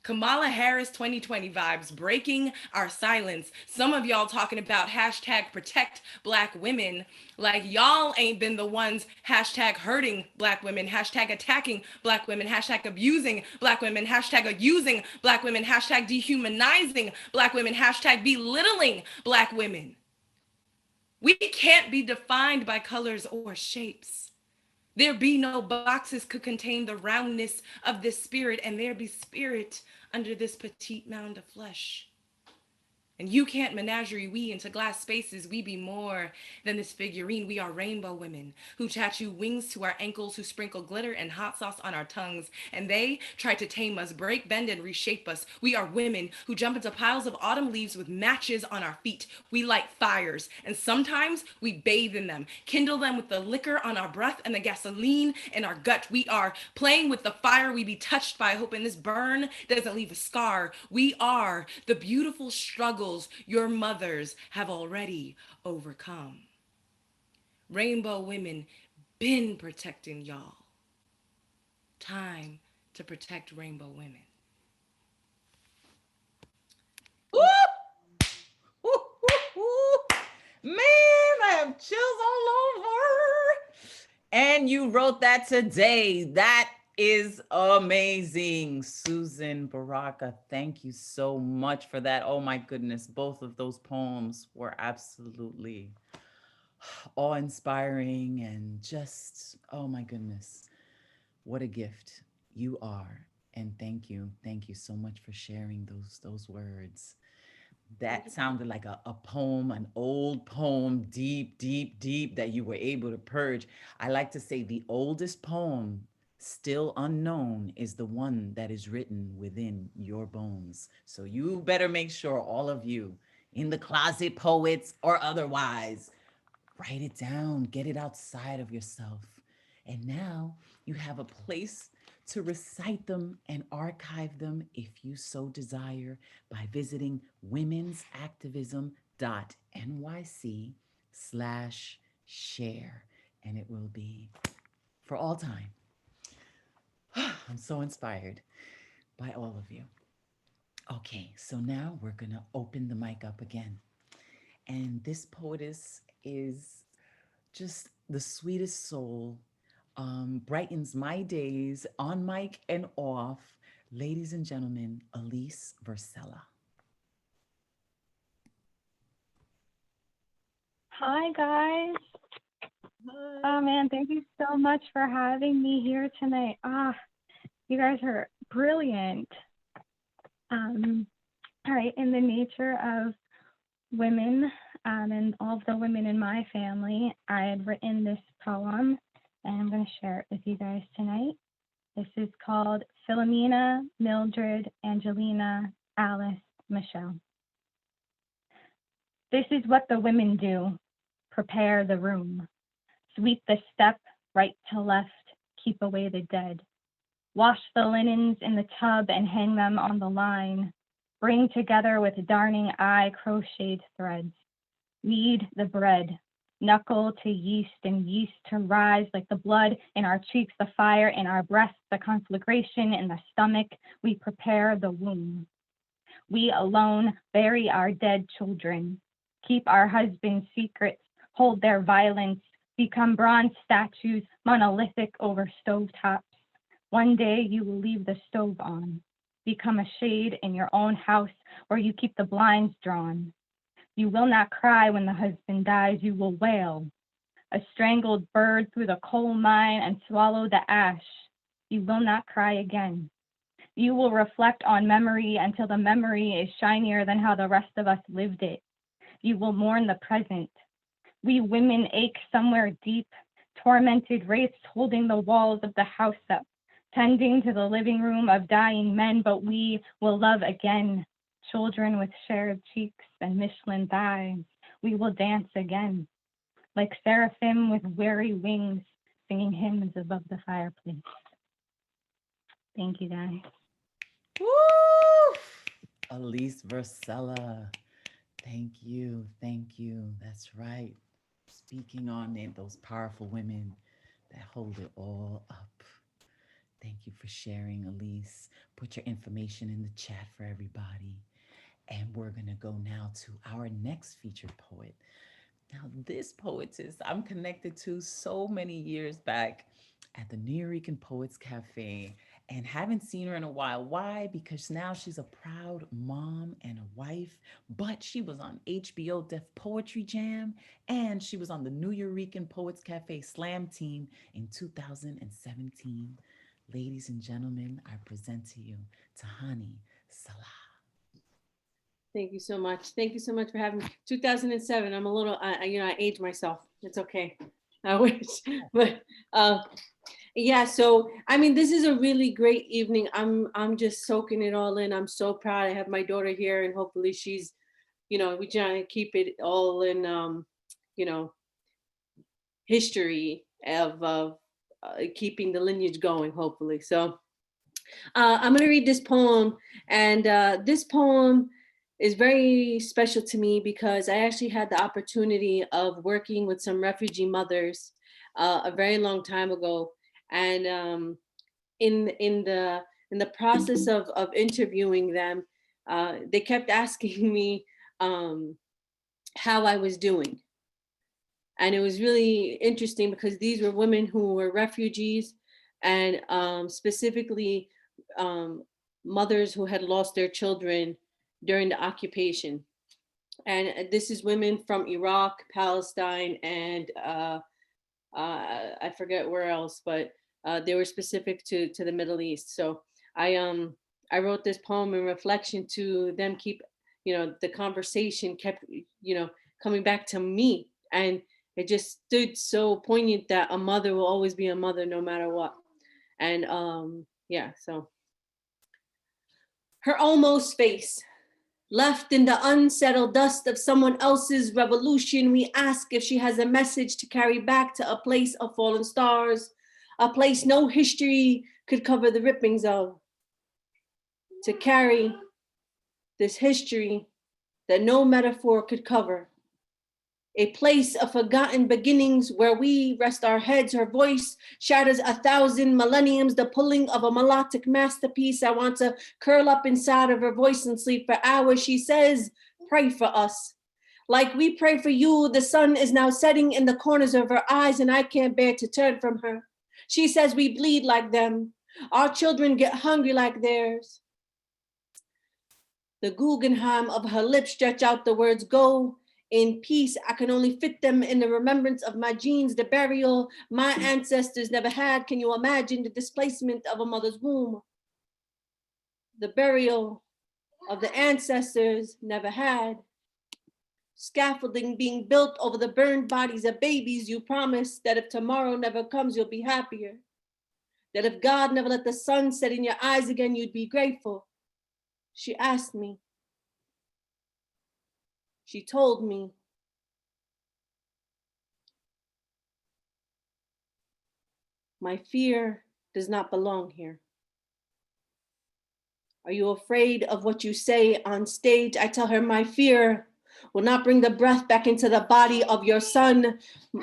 Speaker 6: Kamala Harris 2020 vibes, breaking our silence. Some of y'all talking about hashtag protect Black women, like y'all ain't been the ones hashtag hurting Black women, hashtag attacking Black women, hashtag abusing Black women, hashtag using Black women, hashtag dehumanizing Black women, hashtag belittling Black women. We can't be defined by colors or shapes. There be no boxes could contain the roundness of this spirit, and there be spirit under this petite mound of flesh. And you can't menagerie we into glass spaces. We be more than this figurine. We are rainbow women who tattoo wings to our ankles, who sprinkle glitter and hot sauce on our tongues. And they try to tame us, break, bend, and reshape us. We are women who jump into piles of autumn leaves with matches on our feet. We light fires, and sometimes we bathe in them, kindle them with the liquor on our breath and the gasoline in our gut. We are playing with the fire we be touched by, hoping this burn doesn't leave a scar. We are the beautiful struggles your mothers have already overcome. Rainbow women been protecting y'all. Time to protect rainbow women.
Speaker 3: Woo! Woo, woo, woo. Man, I have chills all over. And you wrote that today. That is amazing. Suzen Baraka, thank you so much for that. Oh my goodness, both of those poems were absolutely awe-inspiring and just, oh my goodness, what a gift you are. And thank you so much for sharing those words. That sounded like a poem, an old poem, deep, deep, deep, that you were able to purge. I like to say the oldest poem still unknown is the one that is written within your bones. So you better make sure, all of you in the closet, poets or otherwise, write it down, get it outside of yourself. And now you have a place to recite them and archive them if you so desire by visiting womensactivism.nyc/share. And it will be for all time. I'm so inspired by all of you. Okay, so now we're going to open the mic up again. And this poetess is just the sweetest soul, brightens my days on mic and off. Ladies and gentlemen, Elise Versella.
Speaker 7: Hi, guys. Oh, man, thank you so much for having me here tonight. You guys are brilliant. All right, in the nature of women and all of the women in my family, I had written this poem, and I'm going to share it with you guys tonight. This is called Philomena, Mildred, Angelina, Alice, Michelle. This is what the women do. Prepare the room. Sweep the step, right to left, keep away the dead. Wash the linens in the tub and hang them on the line. Bring together with darning eye crocheted threads. Knead the bread. Knuckle to yeast and yeast to rise like the blood in our cheeks, the fire in our breasts, the conflagration in the stomach. We prepare the womb. We alone bury our dead children. Keep our husbands' secrets, hold their violence, become bronze statues, monolithic over stovetops. One day you will leave the stove on, become a shade in your own house where you keep the blinds drawn. You will not cry when the husband dies, you will wail. A strangled bird through the coal mine and swallow the ash. You will not cry again. You will reflect on memory until the memory is shinier than how the rest of us lived it. You will mourn the present. We women ache somewhere deep, tormented wraiths holding the walls of the house up, tending to the living room of dying men, but we will love again. Children with shared cheeks and Michelin thighs, we will dance again, like seraphim with weary wings, singing hymns above the fireplace. Thank you, guys.
Speaker 3: Woo! Elise Versella. Thank you. Thank you. That's right. Speaking on it, those powerful women that hold it all up. Thank you for sharing, Elise. Put your information in the chat for everybody. And we're going to go now to our next featured poet. Now, this poetess I'm connected to so many years back at the New York Poets Cafe and haven't seen her in a while. Why? Because now she's a proud mom and a wife, but she was on HBO Def Poetry Jam and she was on the New York Poets Cafe Slam team in 2017. Ladies and gentlemen, I present to you Tahani Salah.
Speaker 8: Thank you so much. Thank you so much for having me. 2007. I'm a little, I age myself. It's okay. I wish, but yeah. So I mean, this is a really great evening. I'm just soaking it all in. I'm so proud. I have my daughter here, and hopefully she's, we try to keep it all in, you know, history of keeping the lineage going. Hopefully, so. I'm going to read this poem, and this poem is very special to me because I actually had the opportunity of working with some refugee mothers a very long time ago, and in the process of interviewing them, they kept asking me how I was doing, and it was really interesting because these were women who were refugees, and specifically mothers who had lost their children during the occupation. And this is women from Iraq, Palestine, and I forget where else, but they were specific to the Middle East. So I wrote this poem in reflection to them. Keep, the conversation kept, coming back to me, and it just stood so poignant that a mother will always be a mother no matter what. And yeah, so. Her almost face, left in the unsettled dust of someone else's revolution, we ask if she has a message to carry back to a place of fallen stars, a place no history could cover the rippings of. To carry this history that no metaphor could cover. A place of forgotten beginnings where we rest our heads. Her voice shatters 1,000 millenniums, the pulling of a melodic masterpiece. I want to curl up inside of her voice and sleep for hours. She says, pray for us. Like we pray for you, the sun is now setting in the corners of her eyes, and I can't bear to turn from her. She says we bleed like them. Our children get hungry like theirs. The Guggenheim of her lips stretch out the words, go in peace. I can only fit them in the remembrance of my genes, the burial my ancestors never had. Can you imagine the displacement of a mother's womb? The burial of the ancestors never had. Scaffolding being built over the burned bodies of babies. You promise that if tomorrow never comes, you'll be happier. That if God never let the sun set in your eyes again, you'd be grateful. She asked me. She told me. My fear does not belong here. Are you afraid of what you say on stage? I tell her my fear will not bring the breath back into the body of your son.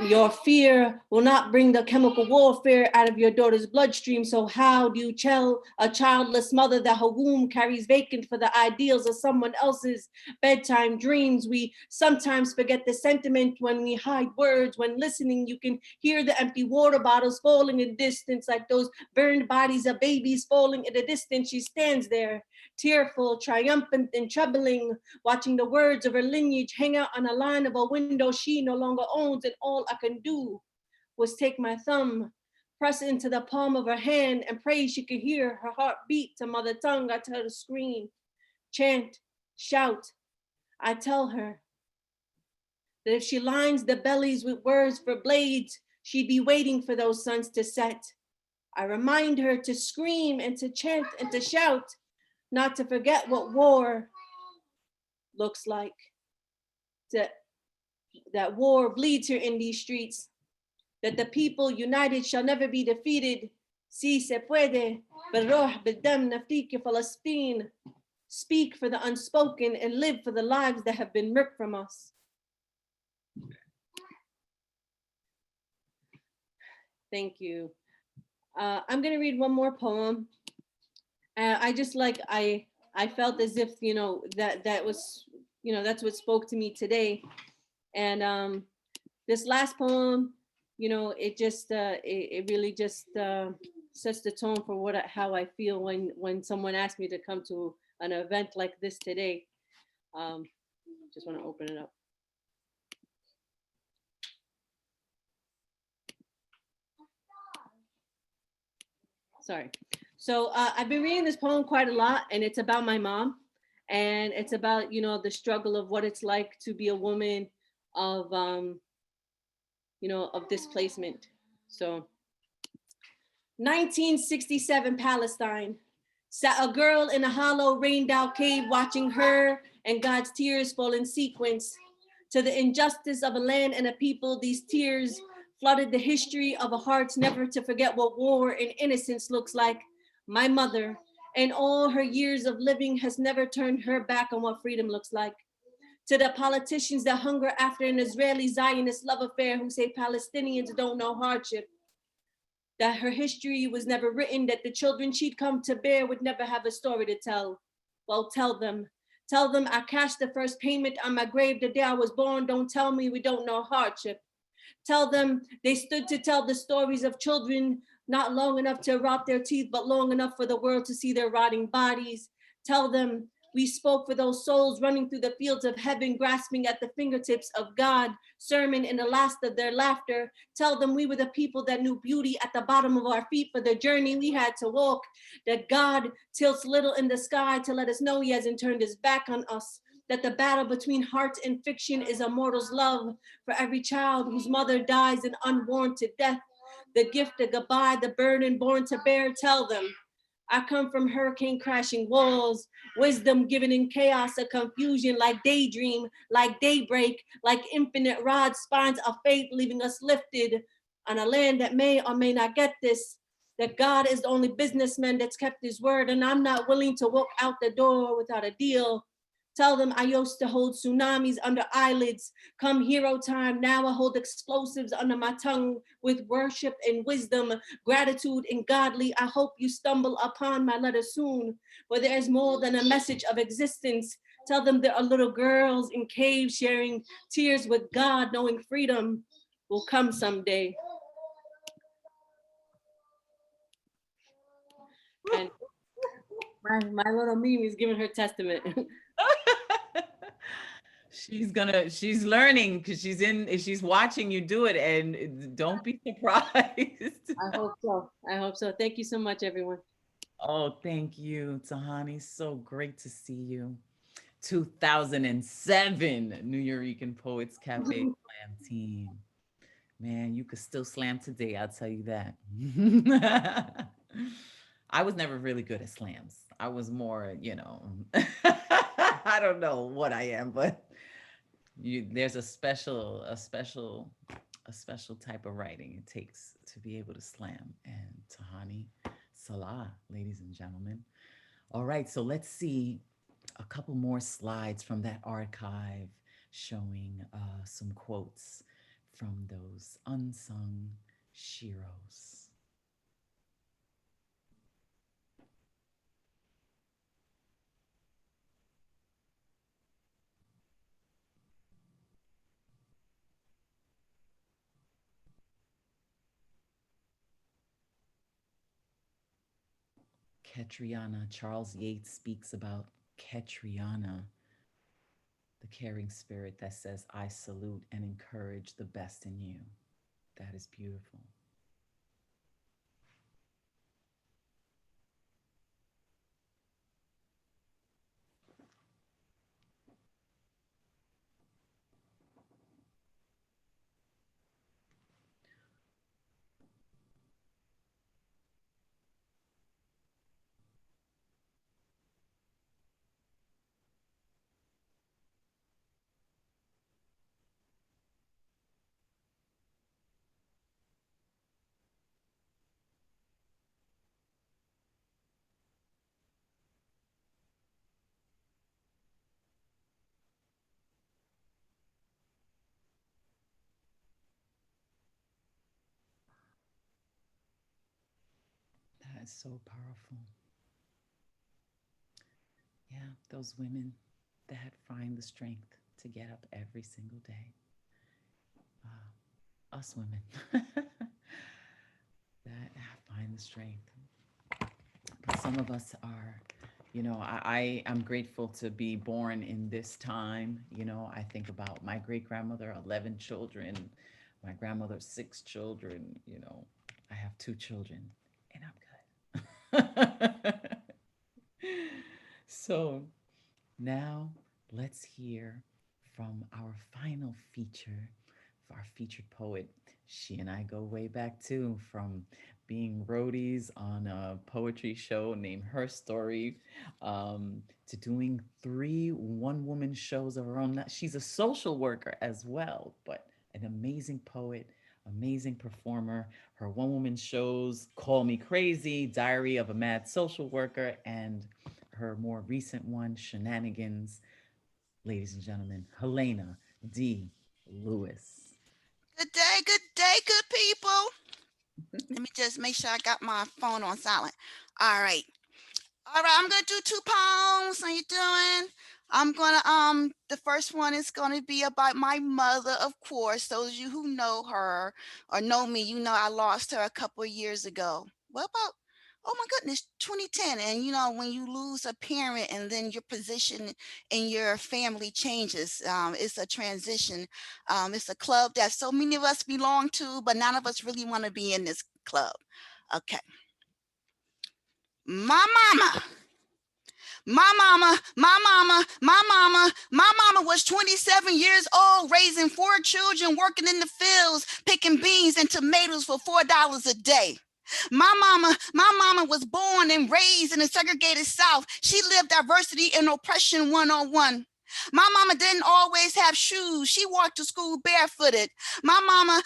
Speaker 8: Your fear will not bring the chemical warfare out of your daughter's bloodstream. So how do you tell a childless mother that her womb carries vacant for the ideals of someone else's bedtime dreams? We sometimes forget the sentiment when we hide words. When listening, you can hear the empty water bottles falling in the distance, like those burned bodies of babies falling in the distance. She stands there, tearful, triumphant, and troubling, watching the words of her lineage hang out on a line of a window she no longer owns, and all I can do was take my thumb, press it into the palm of her hand, and pray she could hear her heart beat to mother tongue. I tell her to scream, chant, shout. I tell her that if she lines the bellies with words for blades, she'd be waiting for those suns to set. I remind her to scream and to chant and to shout, not to forget what war looks like. That war bleeds here in these streets, that the people united shall never be defeated. Si se puede, بالروح بالدم نفديك فلسطين. Speak for the unspoken and live for the lives that have been ripped from us. Thank you. I'm gonna read one more poem. I felt as if, that was, that's what spoke to me today. And this last poem, it just, it really just sets the tone for how I feel when someone asks me to come to an event like this today. Just want to open it up. Sorry. So I've been reading this poem quite a lot, and it's about my mom. And it's about, you know, the struggle of what it's like to be a woman of, you know, of displacement. So 1967 Palestine. Sat a girl in a hollow, rained out cave watching her and God's tears fall in sequence. To the injustice of a land and a people, these tears flooded the history of a heart never to forget what war and innocence looks like. My mother, in all her years of living, has never turned her back on what freedom looks like. To the politicians that hunger after an Israeli Zionist love affair who say Palestinians don't know hardship, that her history was never written, that the children she'd come to bear would never have a story to tell. Well, tell them I cashed the first payment on my grave the day I was born. Don't tell me we don't know hardship. Tell them they stood to tell the stories of children not long enough to rot their teeth, but long enough for the world to see their rotting bodies. Tell them we spoke for those souls running through the fields of heaven, grasping at the fingertips of God, sermon in the last of their laughter. Tell them we were the people that knew beauty at the bottom of our feet for the journey we had to walk, that God tilts little in the sky to let us know he hasn't turned his back on us, that the battle between heart and fiction is a mortal's love for every child whose mother dies an unwarranted death, the gift of goodbye, the burden born to bear. Tell them I come from hurricane crashing walls, wisdom given in chaos of confusion, like daydream, like daybreak, like infinite rod spines of faith, leaving us lifted on a land that may or may not get this, that God is the only businessman that's kept his word, and I'm not willing to walk out the door without a deal. Tell them I used to hold tsunamis under eyelids. Come hero time, now I hold explosives under my tongue with worship and wisdom, gratitude and godly. I hope you stumble upon my letter soon, where there is more than a message of existence. Tell them there are little girls in caves sharing tears with God, knowing freedom will come someday. And my little Mimi is giving her testament.
Speaker 3: She's learning because she's watching you do it, and don't be surprised.
Speaker 8: I hope so. I hope so. Thank you so much, everyone.
Speaker 3: Oh, thank you, Tahani. So great to see you. 2007 New Eurekan Poets Cafe Slam team. Man, you could still slam today, I'll tell you that. I was never really good at slams. I was more, I don't know what I am, but there's a special type of writing it takes to be able to slam. And Tahani Salah, ladies and gentlemen. All right, so let's see a couple more slides from that archive showing some quotes from those unsung sheroes. Ketriana, Charles Yates speaks about Ketriana, the caring spirit that says, I salute and encourage the best in you. That is beautiful. That is so powerful. Yeah, those women that find the strength to get up every single day. Us women that find the strength. But some of us are, I am grateful to be born in this time. I think about my great-grandmother, 11 children, my grandmother, 6 children. I have 2 children and I'm good. So Now, let's hear from our final feature, our featured poet. She and I go way back too, from being roadies on a poetry show named Her Story, to doing 3 one-woman shows of her own. She's a social worker as well, but an amazing poet, amazing performer. Her one-woman shows, Call Me Crazy, Diary of a Mad Social Worker, and her more recent one, Shenanigans. Ladies and gentlemen, Helena D Lewis.
Speaker 9: Good day, good people. Let me just make sure I got my phone on silent. All right. I'm gonna do 2 poems. How you doing? I'm gonna the first one is gonna be about my mother, of course. Those of you who know her or know me, you know I lost her a couple of years ago. What about, oh my goodness, 2010. And you know, when you lose a parent and then your position in your family changes, it's a transition. It's a club that so many of us belong to, but none of us really want to be in this club. Okay. My mama. My mama was 27 years old, raising 4 children, working in the fields, picking beans and tomatoes for $4 a day. My mama was born and raised in the segregated South. She lived diversity and oppression 101. My mama didn't always have shoes. She walked to school barefooted. My mama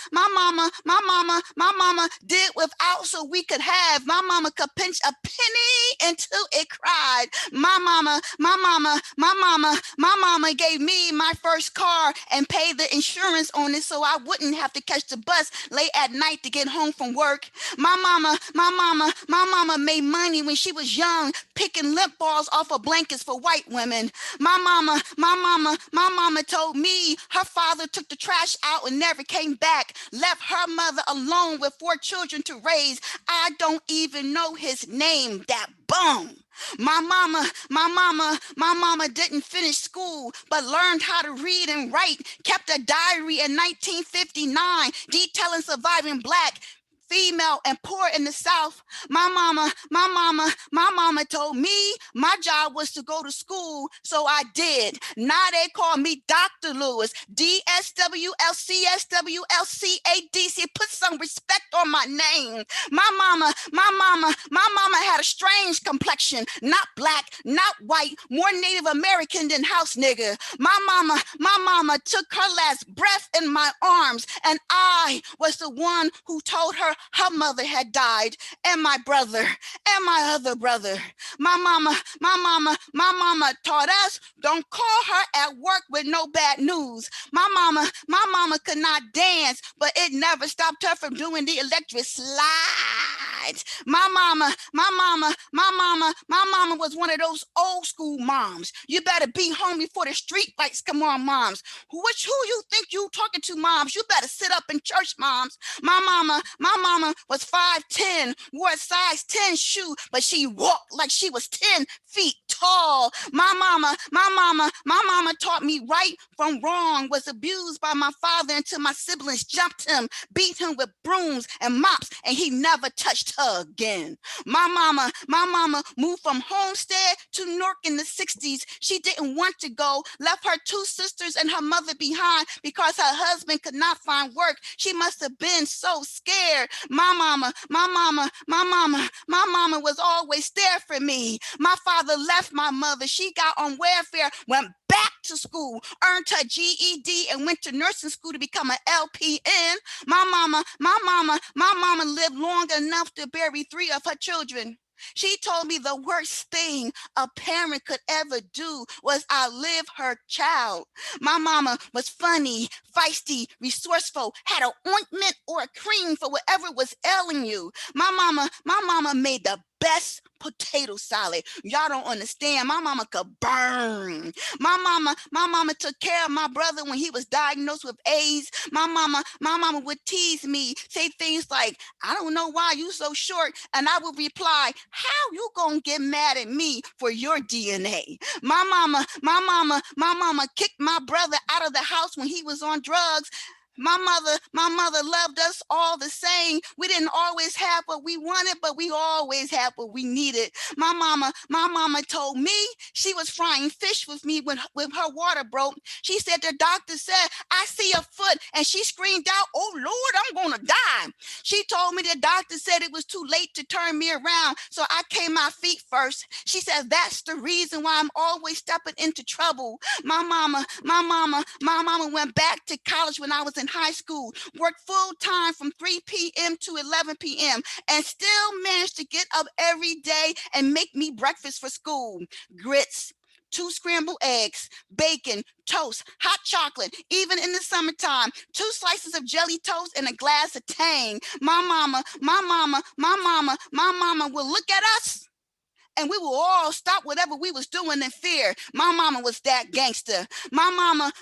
Speaker 9: did without so we could have. My mama could pinch a penny until it cried. My mama gave me my first car and paid the insurance on it so I wouldn't have to catch the bus late at night to get home from work. My mama made money when she was young, picking lint balls off of blankets for white women. My mama told me her father took the trash out and never came back, left her mother alone with 4 children to raise. I don't even know his name, that bum. My mama didn't finish school, but learned how to read and write, kept a diary in 1959, detailing surviving Black, female, and poor in the South. My mama told me my job was to go to school, so I did. Now they call me Dr. Lewis, DSWLCSWLCADC. Put some respect on my name. My mama had a strange complexion, not Black, not white, more Native American than house nigga. My mama took her last breath in my arms, and I was the one who told her mother had died, and my brother, and my other brother. My mama taught us, don't call her at work with no bad news. My mama could not dance, but it never stopped her from doing the electric slide. My mama was one of those old school moms. You better be home before the street lights come on, moms. Who you think you talking to, moms? You better sit up in church, moms. My mama was 5'10", wore a size 10 shoe, but she walked like she was 10 feet tall. My mama taught me right from wrong, was abused by my father until my siblings jumped him, beat him with brooms and mops, and he never touched her again. My mama moved from Homestead to Newark in the 60s. She didn't want to go, left her 2 sisters and her mother behind because her husband could not find work. She must have been so scared. My mama was always there for me. My father left my mother. She got on welfare, went back to school, earned her GED, and went to nursing school to become an LPN. My mama lived long enough to bury 3 of her children. She told me the worst thing a parent could ever do was outlive her child. My mama was funny, feisty, resourceful, had an ointment or a cream for whatever was ailing you. My mama made the best potato salad. Y'all don't understand. My mama could burn. My mama took care of my brother when he was diagnosed with AIDS. My mama would tease me, say things like, I don't know why you so short. And I would reply, how you gonna get mad at me for your DNA? My mama kicked my brother out of the house when he was on drugs. My mother loved us all the same. We didn't always have what we wanted, but we always had what we needed. My mama told me she was frying fish with me when her water broke. She said the doctor said, I see a foot, and she screamed out, oh Lord, I'm gonna die. She told me the doctor said it was too late to turn me around, so I came my feet first. She said that's the reason why I'm always stepping into trouble. My mama went back to college when I was in high school, worked full time from 3 p.m. to 11 p.m. and still managed to get up every day and make me breakfast for school. Grits, 2 scrambled eggs, bacon, toast, hot chocolate, even in the summertime, 2 slices of jelly toast and a glass of Tang. My mama will look at us and we will all stop whatever we was doing in fear. My mama was that gangster. My mama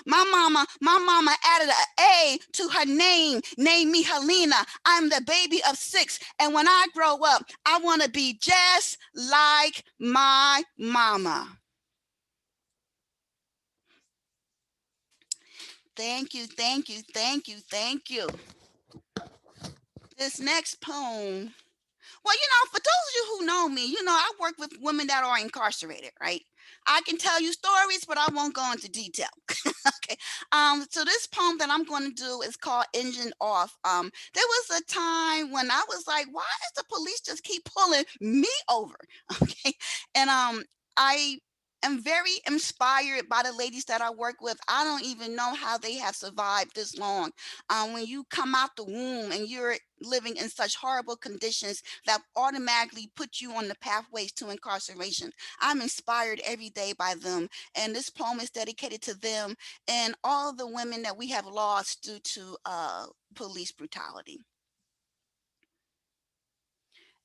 Speaker 9: added an A to her name, named me Helena. I'm the baby of 6. And when I grow up, I want to be just like my mama. Thank you, thank you, thank you, thank you. This next poem, well, for those of you who know me, I work with women that are incarcerated, right? I can tell you stories, but I won't go into detail. Okay. So this poem that I'm going to do is called Engine Off. There was a time when I was like, why does the police just keep pulling me over? Okay. And I am very inspired by the ladies that I work with. I don't even know how they have survived this long. When you come out the womb and you're living in such horrible conditions that automatically put you on the pathways to incarceration. I'm inspired every day by them. And this poem is dedicated to them and all the women that we have lost due to police brutality.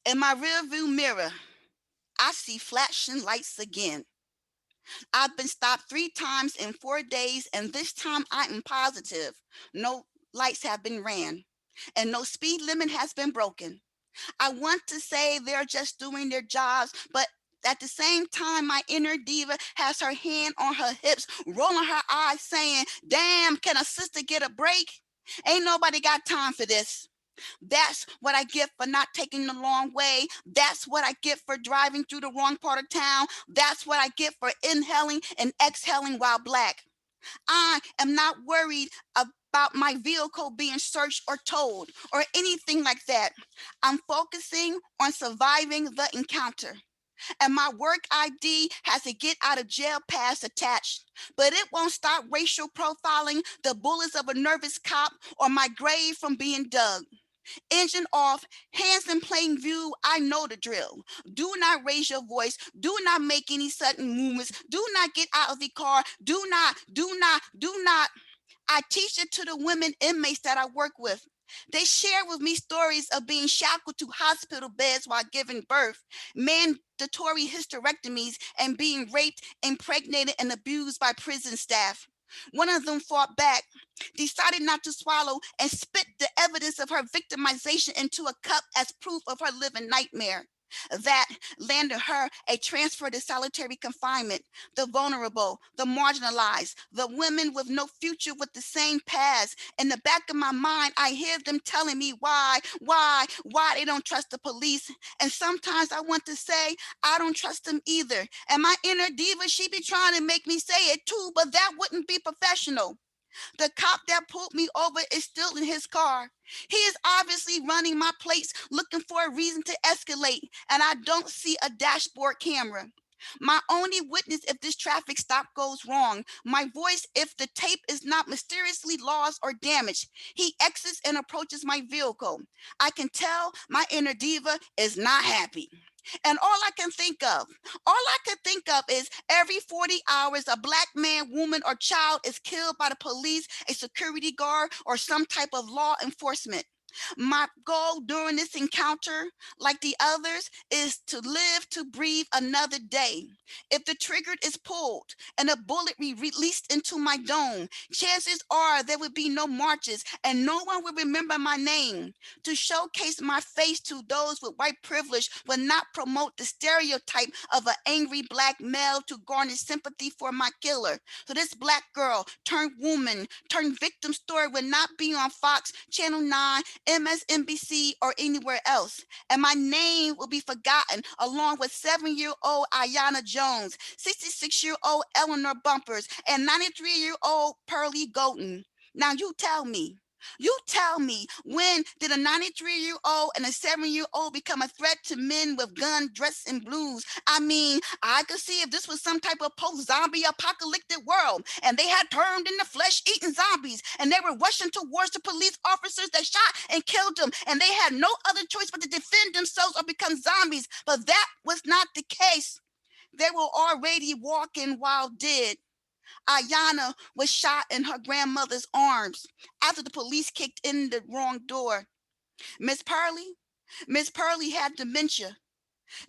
Speaker 9: In my rearview mirror, I see flashing lights again. I've been stopped 3 times in 4 days, and this time I am positive no lights have been ran and no speed limit has been broken. I want to say they're just doing their jobs, but at the same time, my inner diva has her hand on her hips, rolling her eyes, saying, damn, can a sister get a break? Ain't nobody got time for this. That's what I get for not taking the long way. That's what I get for driving through the wrong part of town. That's what I get for inhaling and exhaling while Black. I am not worried about my vehicle being searched or towed or anything like that. I'm focusing on surviving the encounter. And my work ID has a get out of jail pass attached, but it won't stop racial profiling, the bullets of a nervous cop, or my grave from being dug. Engine off, hands in plain view, I know the drill. Do not raise your voice. Do not make any sudden movements. Do not get out of the car. Do not. I teach it to the women inmates that I work with. They share with me stories of being shackled to hospital beds while giving birth, mandatory hysterectomies, and being raped, impregnated, and abused by prison staff. One of them fought back, decided not to swallow, and spit the evidence of her victimization into a cup as proof of her living nightmare. That landed her a transfer to solitary confinement. The vulnerable, the marginalized, the women with no future with the same past. In the back of my mind, I hear them telling me why they don't trust the police. And sometimes I want to say, I don't trust them either. And my inner diva, she be trying to make me say it too, but that wouldn't be professional. The cop that pulled me over is still in his car. He is obviously running my plates, looking for a reason to escalate, and I don't see a dashboard camera. My only witness if this traffic stop goes wrong. My voice if the tape is not mysteriously lost or damaged. He exits and approaches my vehicle. I can tell my inner diva is not happy. And all I can think of is every 40 hours, a Black man, woman, or child is killed by the police, a security guard, or some type of law enforcement. My goal during this encounter, like the others, is to live to breathe another day. If the trigger is pulled and a bullet released into my dome, chances are there would be no marches and no one will remember my name. To showcase my face to those with white privilege will not promote the stereotype of an angry Black male to garner sympathy for my killer. So this Black girl turned woman turned victim story will not be on Fox, Channel 9, MSNBC, or anywhere else. And my name will be forgotten along with 7-year-old Ayanna Jones, 66-year-old Eleanor Bumpers, and 93-year-old Pearlie Golden. Now you tell me, when did a 93-year-old and a 7-year-old become a threat to men with gun, dress, and blues? I mean, I could see if this was some type of post-zombie apocalyptic world and they had turned into flesh-eating zombies and they were rushing towards the police officers that shot and killed them and they had no other choice but to defend themselves or become zombies. But that was not the case. They were already walking while dead. Ayanna was shot in her grandmother's arms after the police kicked in the wrong door. Miss Pearlie had dementia.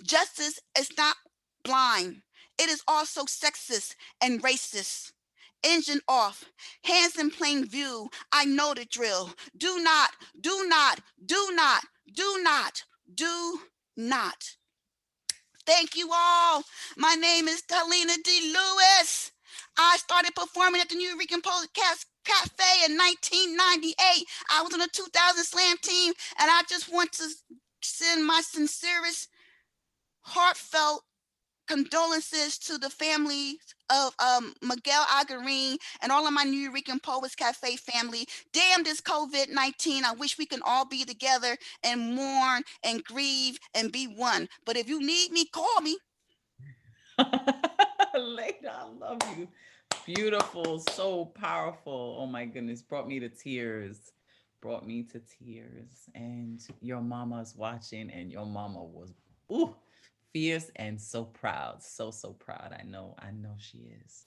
Speaker 9: Justice is not blind. It is also sexist and racist. Engine off, hands in plain view. I know the drill. Do not, do not, do not, do not, do not. Thank you all. My name is Helena D Lewis. I started performing at the New Rican Poet Cafe in 1998. I was on the 2000 Slam team, and I just want to send my sincerest, heartfelt condolences to the families of Miguel Agarin and all of my New Rican Poets Cafe family. Damn this COVID-19. I wish we can all be together and mourn and grieve and be one. But if you need me, call me.
Speaker 3: Leda, I love you. Beautiful, so powerful. Oh my goodness, brought me to tears. Brought me to tears. And your mama's watching, and your mama was fierce and so proud. So proud. I know she is.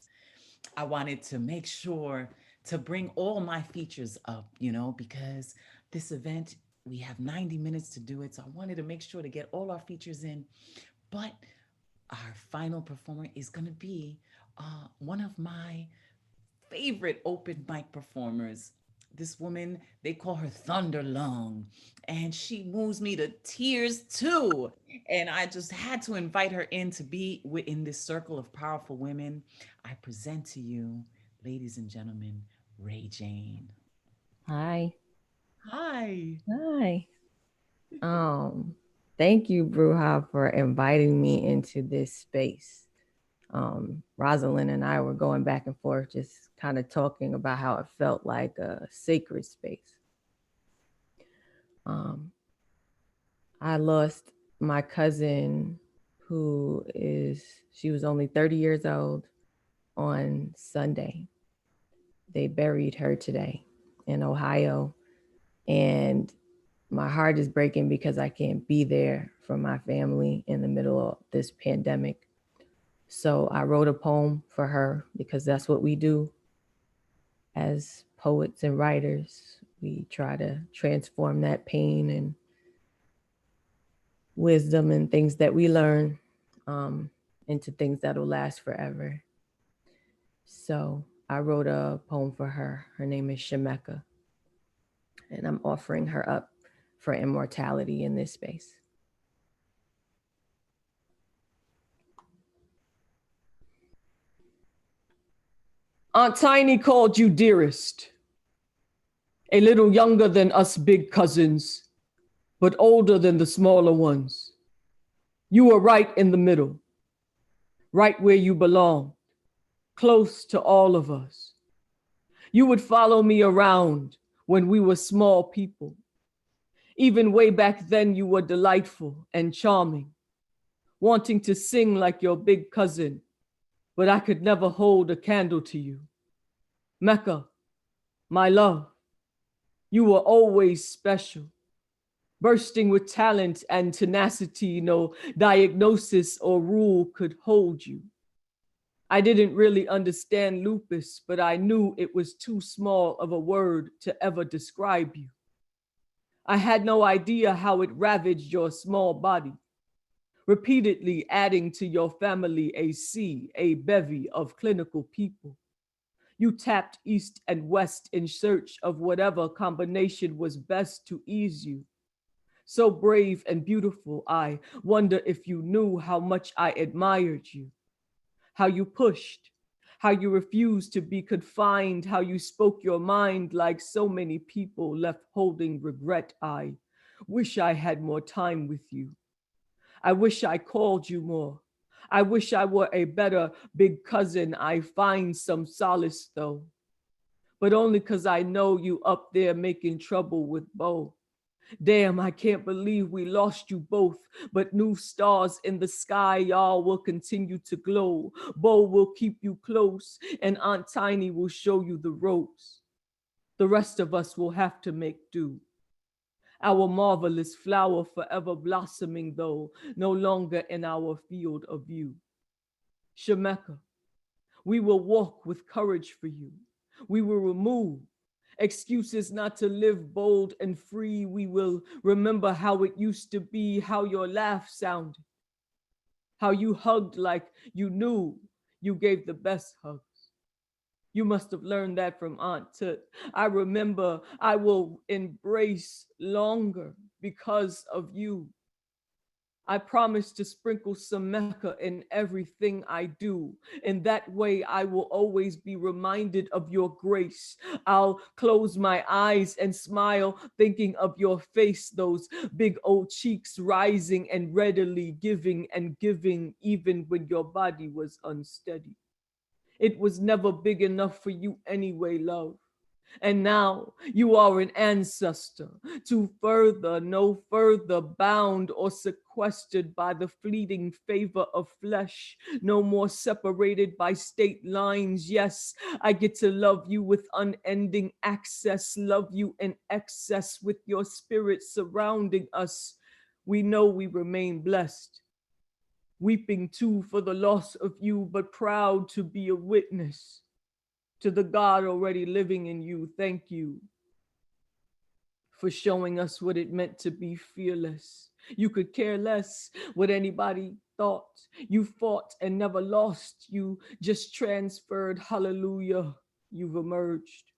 Speaker 3: I wanted to make sure to bring all my features up, because this event, we have 90 minutes to do it. So I wanted to make sure to get all our features in. But our final performer is going to be one of my favorite open mic performers. This woman, they call her Thunder Lung, and she moves me to tears too. And I just had to invite her in to be in this circle of powerful women. I present to you, ladies and gentlemen, Ray Jane.
Speaker 10: Hi.
Speaker 3: Hi.
Speaker 10: Hi. Thank you, Bruja, for inviting me into this space. Rosalind and I were going back and forth, just kind of talking about how it felt like a sacred space. I lost my cousin, she was only 30 years old, on Sunday. They buried her today in Ohio. And my heart is breaking because I can't be there for my family in the middle of this pandemic. So I wrote a poem for her because that's what we do as poets and writers. We try to transform that pain and wisdom and things that we learn into things that'll last forever. So I wrote a poem for her. Her name is Shemeka, and I'm offering her up for immortality in this space. Aunt Tiny called you dearest, a little younger than us big cousins, but older than the smaller ones. You were right in the middle, right where you belong, close to all of us. You would follow me around when we were small people. Even way back then, you were delightful and charming, wanting to sing like your big cousin, but I could never hold a candle to you. Mecca, my love, you were always special, bursting with talent and tenacity. No diagnosis or rule could hold you. I didn't really understand lupus, but I knew it was too small of a word to ever describe you. I had no idea how it ravaged your small body, repeatedly adding to your family a bevy of clinical people. You tapped east and west in search of whatever combination was best to ease you. So brave and beautiful, I wonder if you knew how much I admired you, how you pushed, how you refused to be confined, how you spoke your mind like so many people left holding regret. I wish I had more time with you. I wish I called you more. I wish I were a better big cousin. I find some solace though, but only because I know you up there making trouble with Bo. Damn, I can't believe we lost you both, but new stars in the sky, y'all will continue to glow. Bo will keep you close, and Aunt Tiny will show you the ropes. The rest of us will have to make do. Our marvelous flower forever blossoming, though, no longer in our field of view. Shemeka, we will walk with courage for you. We will remove excuses not to live bold and free. We will remember how it used to be, how your laugh sounded, how you hugged like you knew you gave the best hugs. You must have learned that from Aunt Tut. I remember I will embrace longer because of you. I promise to sprinkle some Mecca in everything I do. In that way, I will always be reminded of your grace. I'll close my eyes and smile, thinking of your face, those big old cheeks rising and readily giving and giving, even when your body was unsteady. It was never big enough for you anyway, love. And now you are an ancestor to further, no further bound or sequestered by the fleeting favor of flesh, no more separated by state lines. Yes, I get to love you with unending access, love you in excess with your spirit surrounding us. We know we remain blessed, weeping too for the loss of you, but proud to be a witness to the God already living in you. Thank you for showing us what it meant to be fearless. You could care less what anybody thought. You fought and never lost. You just transferred. Hallelujah. You've emerged.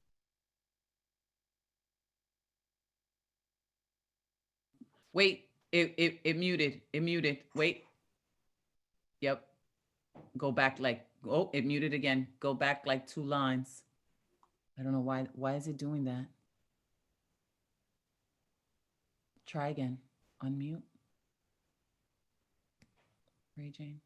Speaker 3: Wait, it muted. It muted. Wait. Yep. Go back like, oh, it muted again. Go back like 2 lines. I don't know why. Why is it doing that? Try again. Unmute. Ray Jane.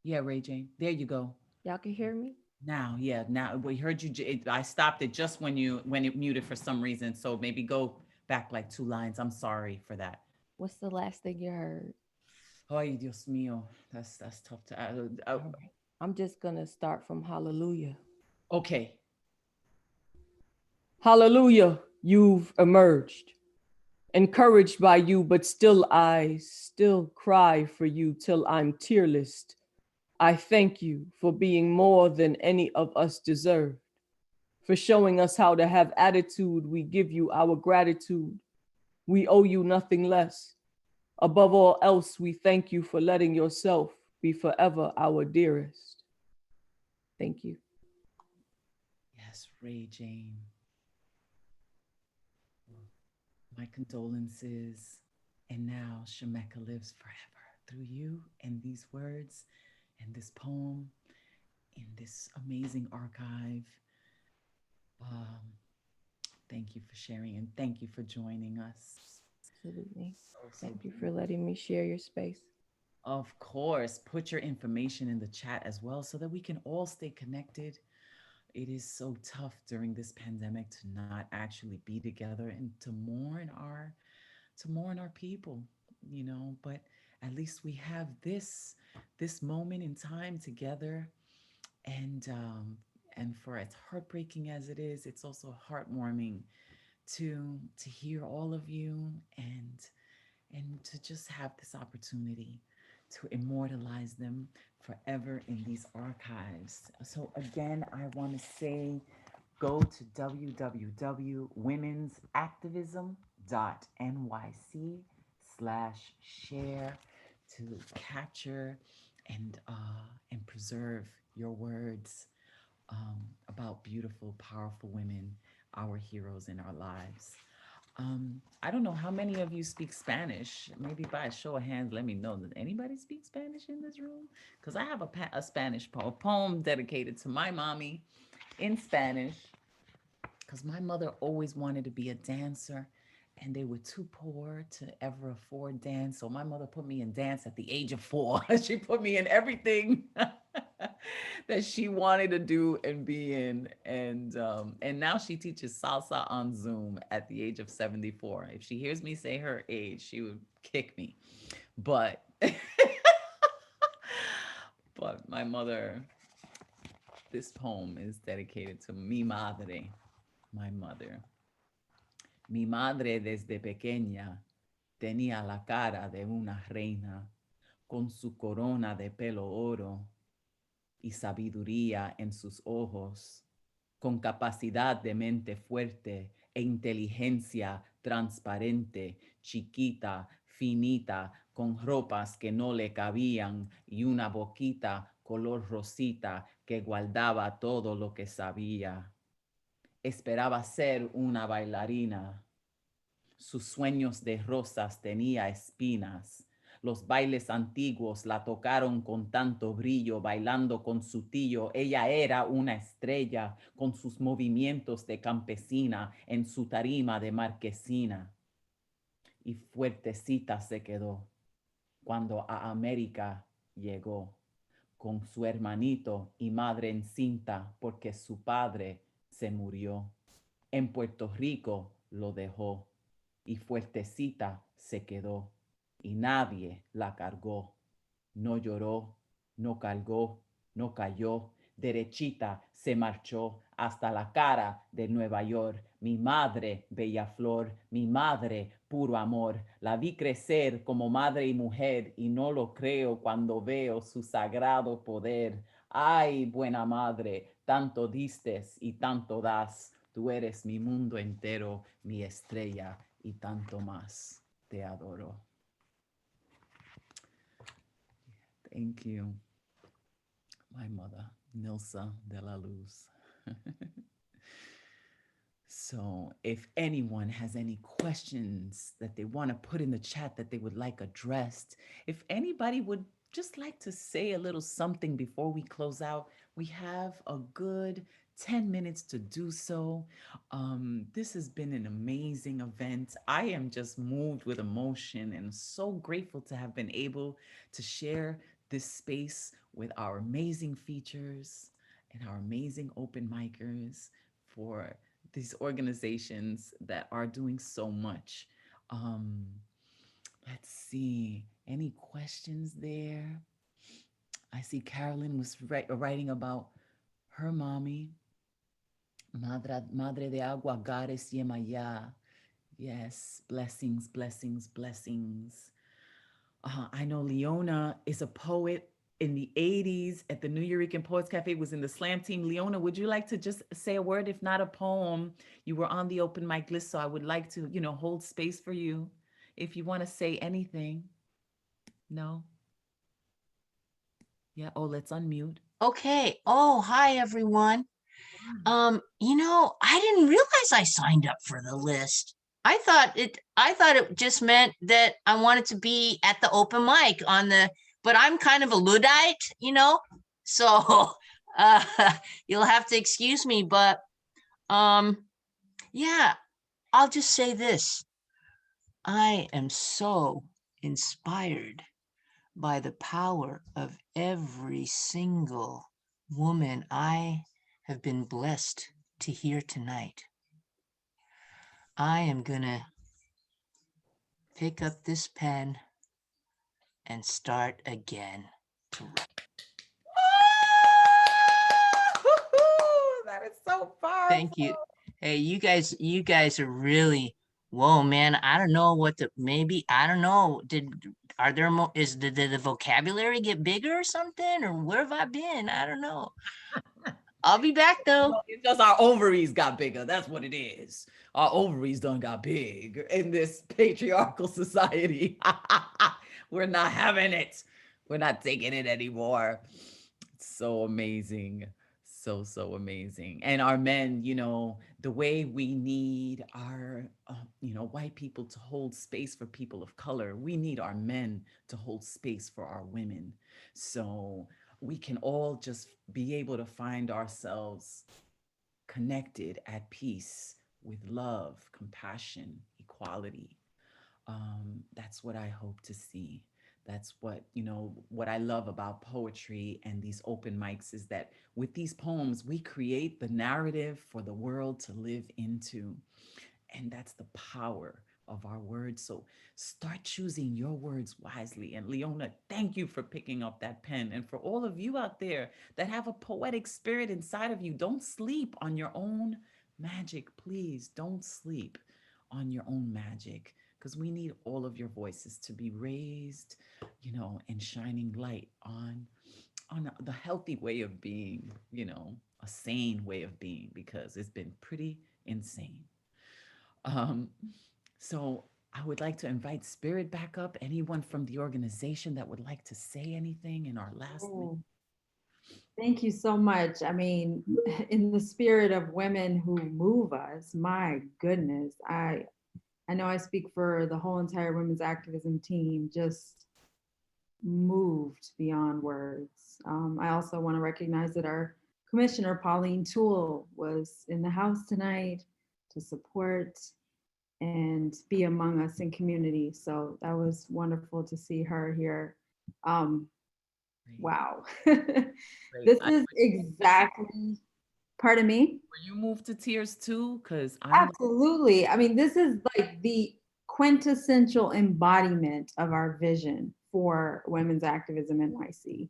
Speaker 3: Yeah, Ray Jane. There you go.
Speaker 11: Y'all can hear me?
Speaker 3: Now, yeah, now we heard you. I stopped it just when it muted for some reason. So maybe go back like 2 lines. I'm sorry for that.
Speaker 11: What's the last thing you heard?
Speaker 3: Ay, Dios mío. That's tough to.
Speaker 11: All right. I'm just gonna start from hallelujah.
Speaker 3: Okay.
Speaker 10: Hallelujah. You've emerged. Encouraged by you, but still I still cry for you till I'm tearless. I thank you for being more than any of us deserve, for showing us how to have attitude. We give you our gratitude. We owe you nothing less. Above all else, we thank you for letting yourself be forever our dearest. Thank you.
Speaker 3: Yes, Ray Jane. My condolences. And now Shemeka lives forever through you and these words and this poem in this amazing archive. Thank you for sharing and thank you for joining us.
Speaker 11: Absolutely. Thank you for letting me share your space.
Speaker 3: Of course, put your information in the chat as well so that we can all stay connected. It is so tough during this pandemic to not actually be together and to mourn our people, you know, but at least we have this moment in time together. And for as heartbreaking as it is, it's also heartwarming to hear all of you and to just have this opportunity to immortalize them forever in these archives. So again, I want to say, go to www.womensactivism.org www.nyc/share to capture and preserve your words about beautiful, powerful women, our heroes in our lives. I don't know how many of you speak Spanish. Maybe by a show of hands, let me know. Does anybody speak Spanish in this room? Because I have a Spanish poem dedicated to my mommy in Spanish, because my mother always wanted to be a dancer and they were too poor to ever afford dance. So my mother put me in dance at the age of 4. She put me in everything that she wanted to do and be in. And now she teaches salsa on Zoom at the age of 74. If she hears me say her age, she would kick me. But but my mother, this poem is dedicated to mi madre, my mother. Mi madre desde pequeña tenía la cara de una reina, con su corona de pelo oro y sabiduría en sus ojos, con capacidad de mente fuerte e inteligencia transparente, chiquita, finita, con ropas que no le cabían y una boquita color rosita que guardaba todo lo que sabía. Esperaba ser una bailarina. Sus sueños de rosas tenía espinas. Los bailes antiguos la tocaron con tanto brillo, bailando con su tío. Ella era una estrella con sus movimientos de campesina en su tarima de marquesina. Y fuertecita se quedó cuando a América llegó con su hermanito y madre encinta porque su padre se murió. En Puerto Rico lo dejó y fuertecita se quedó y nadie la cargó. No lloró, no cargó, no cayó, derechita se marchó hasta la cara de Nueva York. Mi madre, bella flor, mi madre, puro amor. La vi crecer como madre y mujer y no lo creo cuando veo su sagrado poder. Ay, buena madre, tanto distes y tanto das. Tú eres mi mundo entero, mi estrella y tanto más. Te adoro. Thank you, my mother, Nilsa de la Luz. So if anyone has any questions that they want to put in the chat that they would like addressed, if anybody would just like to say a little something before we close out, we have a good 10 minutes to do so. This has been an amazing event. I am just moved with emotion and so grateful to have been able to share this space with our amazing features and our amazing open micers for these organizations that are doing so much. Let's see, any questions there? I see Carolyn was writing about her mommy, Madre de Agua, Goddess Yemaya. Yes, blessings, blessings, blessings. I know Leona is a poet in the 80s at the New Eurekan Poets Cafe, was in the slam team. Leona, would you like to just say a word, if not a poem? You were on the open mic list, so I would like to, hold space for you. If you want to say anything. No? Yeah, oh, let's unmute.
Speaker 12: Okay. Oh, hi, everyone. I didn't realize I signed up for the list. I thought it just meant that I wanted to be at the open mic but I'm kind of a Luddite, so you'll have to excuse me, but yeah, I'll just say this. I am so inspired by the power of every single woman I have been blessed to hear tonight. I am gonna pick up this pen and start again to write.
Speaker 3: That is so powerful.
Speaker 12: Thank you. Hey, you guys are really, whoa, man. I don't know I don't know. Did the vocabulary get bigger or something? Or where have I been? I don't know. I'll be back though.
Speaker 3: It's just our ovaries got bigger. That's what it is. Our ovaries done got big in this patriarchal society. We're not having it. We're not taking it anymore. It's so amazing. So amazing. And our men, the way we need our, white people to hold space for people of color, we need our men to hold space for our women. So we can all just be able to find ourselves connected at peace with love, compassion, equality. That's what I hope to see. That's what I love about poetry and these open mics is that with these poems, we create the narrative for the world to live into. And that's the power of our words. So start choosing your words wisely. And Leona, thank you for picking up that pen. And for all of you out there that have a poetic spirit inside of you, don't sleep on your own magic. Please don't sleep on your own magic, because we need all of your voices to be raised, and shining light on the healthy way of being, a sane way of being, because it's been pretty insane. Um, so I would like to invite Spirit back up. Anyone from the organization that would like to say anything in our last minute?
Speaker 2: Thank you so much. I mean, in the spirit of women who move us, my goodness, I know I speak for the whole entire women's activism team, just moved beyond words. I also want to recognize that our commissioner, Pauline Toole, was in the house tonight to support and be among us in community. So that was wonderful to see her here. Wow. This is exactly, pardon me?
Speaker 3: Were you moved to tears too? Because
Speaker 2: Absolutely. I mean, this is like the quintessential embodiment of our vision for women's activism NYC.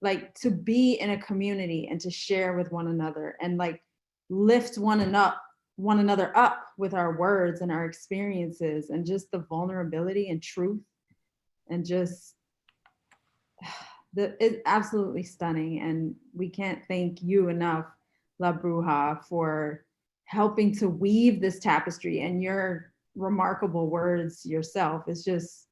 Speaker 2: Like to be in a community and to share with one another and like lift one another up with our words and our experiences and just the vulnerability and truth and just it's absolutely stunning. And we can't thank you enough, La Bruja, for helping to weave this tapestry and your remarkable words yourself. It's just,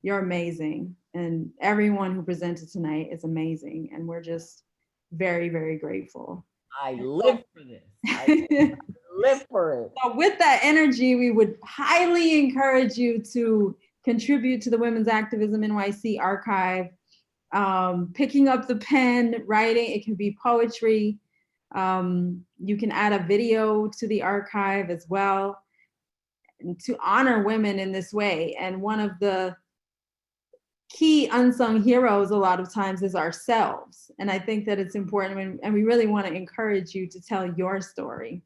Speaker 2: you're amazing. And everyone who presented tonight is amazing. And we're just very, very grateful.
Speaker 3: I live for this. I live for it.
Speaker 2: So with that energy, we would highly encourage you to contribute to the Women's Activism NYC archive. Picking up the pen, writing, it can be poetry. You can add a video to the archive as well to honor women in this way. And one of the key unsung heroes a lot of times is ourselves. And I think that it's important, and we really want to encourage you to tell your story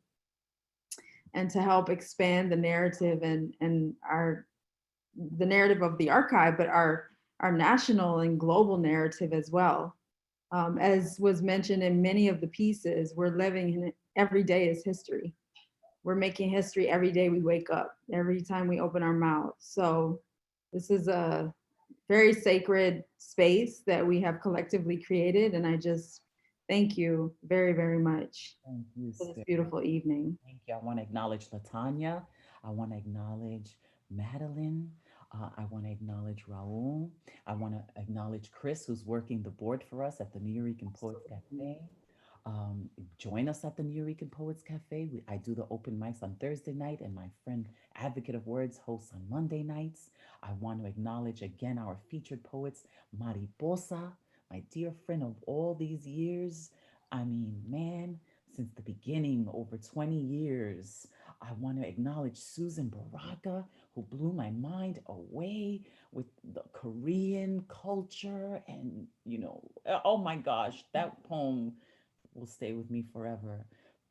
Speaker 2: and to help expand the narrative and the narrative of the archive, but our national and global narrative as well. As was mentioned in many of the pieces, we're living in it. Every day is history. We're making history every day we wake up, every time we open our mouths. So this is a very sacred space that we have collectively created. And I just thank you very, very much for this beautiful evening.
Speaker 3: Thank you. I want to acknowledge LaTanya. I want to acknowledge Madeline. I want to acknowledge Raul. I want to acknowledge Chris, who's working the board for us at the New Eureka Poets Cafe. Join us at the New Eureka Poets Cafe. I do the open mics on Thursday night, and my friend Advocate of Words hosts on Monday nights. I want to acknowledge again our featured poets, Mariposa, my dear friend of all these years. I mean, man, since the beginning, over 20 years. I want to acknowledge Suzen Baraka, who blew my mind away with the Korean culture. And, oh my gosh, that poem will stay with me forever.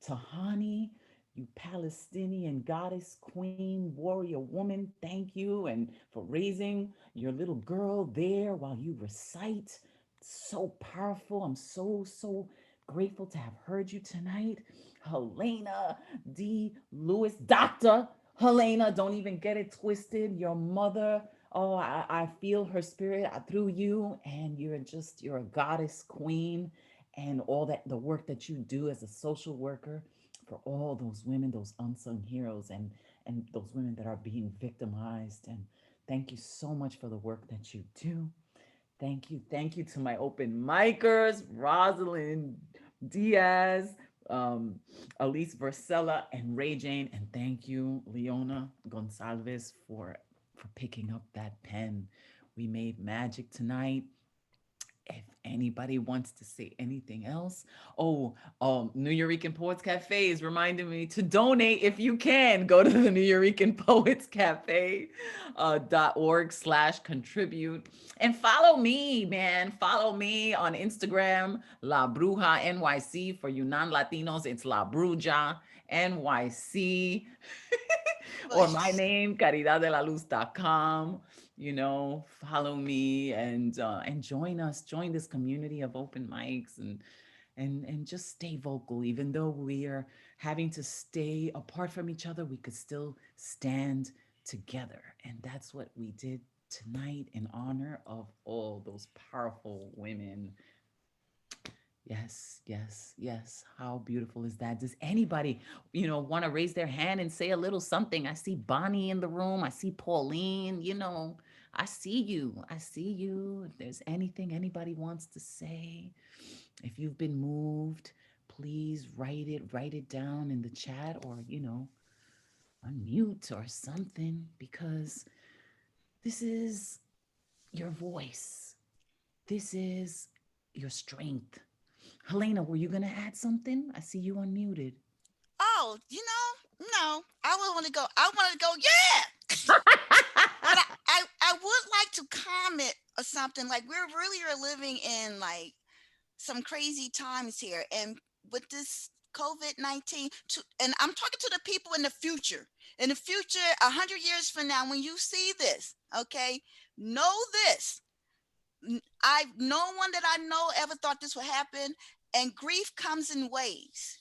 Speaker 3: Tahani, you Palestinian goddess, queen, warrior woman, thank you. And for raising your little girl there while you recite. So powerful. I'm so grateful to have heard you tonight. Helena D Lewis, Dr. Helena, don't even get it twisted. Your mother, oh, I feel her spirit through you, and you're a goddess queen, and all that, the work that you do as a social worker. for all those women, those unsung heroes, and those women that are being victimized. And thank you so much for the work that you do. Thank you to my open micers, Rosalind Diaz, Elise Vercella, and Ray Jane. And thank you, Leona Gonsalves, for picking up that pen. We made magic tonight. If anybody wants to say anything else, New Eurekan Poets Cafe is reminding me to donate if you can. Go to the New Eurekan Poets Cafe .org/contribute and follow me, man. Follow me on Instagram, La Bruja NYC. For you non-Latinos, it's La Bruja NYC. Or my name, caridadelaluz.com. Follow me and join us, join this community of open mics and just stay vocal. Even though we are having to stay apart from each other, we could still stand together. And that's what we did tonight in honor of all those powerful women. Yes, yes, yes. How beautiful is that? Does anybody, want to raise their hand and say a little something? I see Bonnie in the room. I see Pauline, I see you. I see you. If there's anything anybody wants to say, if you've been moved, please write it down in the chat or, unmute or something, because this is your voice. This is your strength. Helena, were you going to add something? I see you unmuted.
Speaker 9: Oh, no, I want to go, yeah. But I would like to comment or something. Like, we really are living in like some crazy times here. And with this COVID-19, and I'm talking to the people in the future. In the future, 100 years from now, when you see this, okay, know this. No one that I know ever thought this would happen, and grief comes in waves.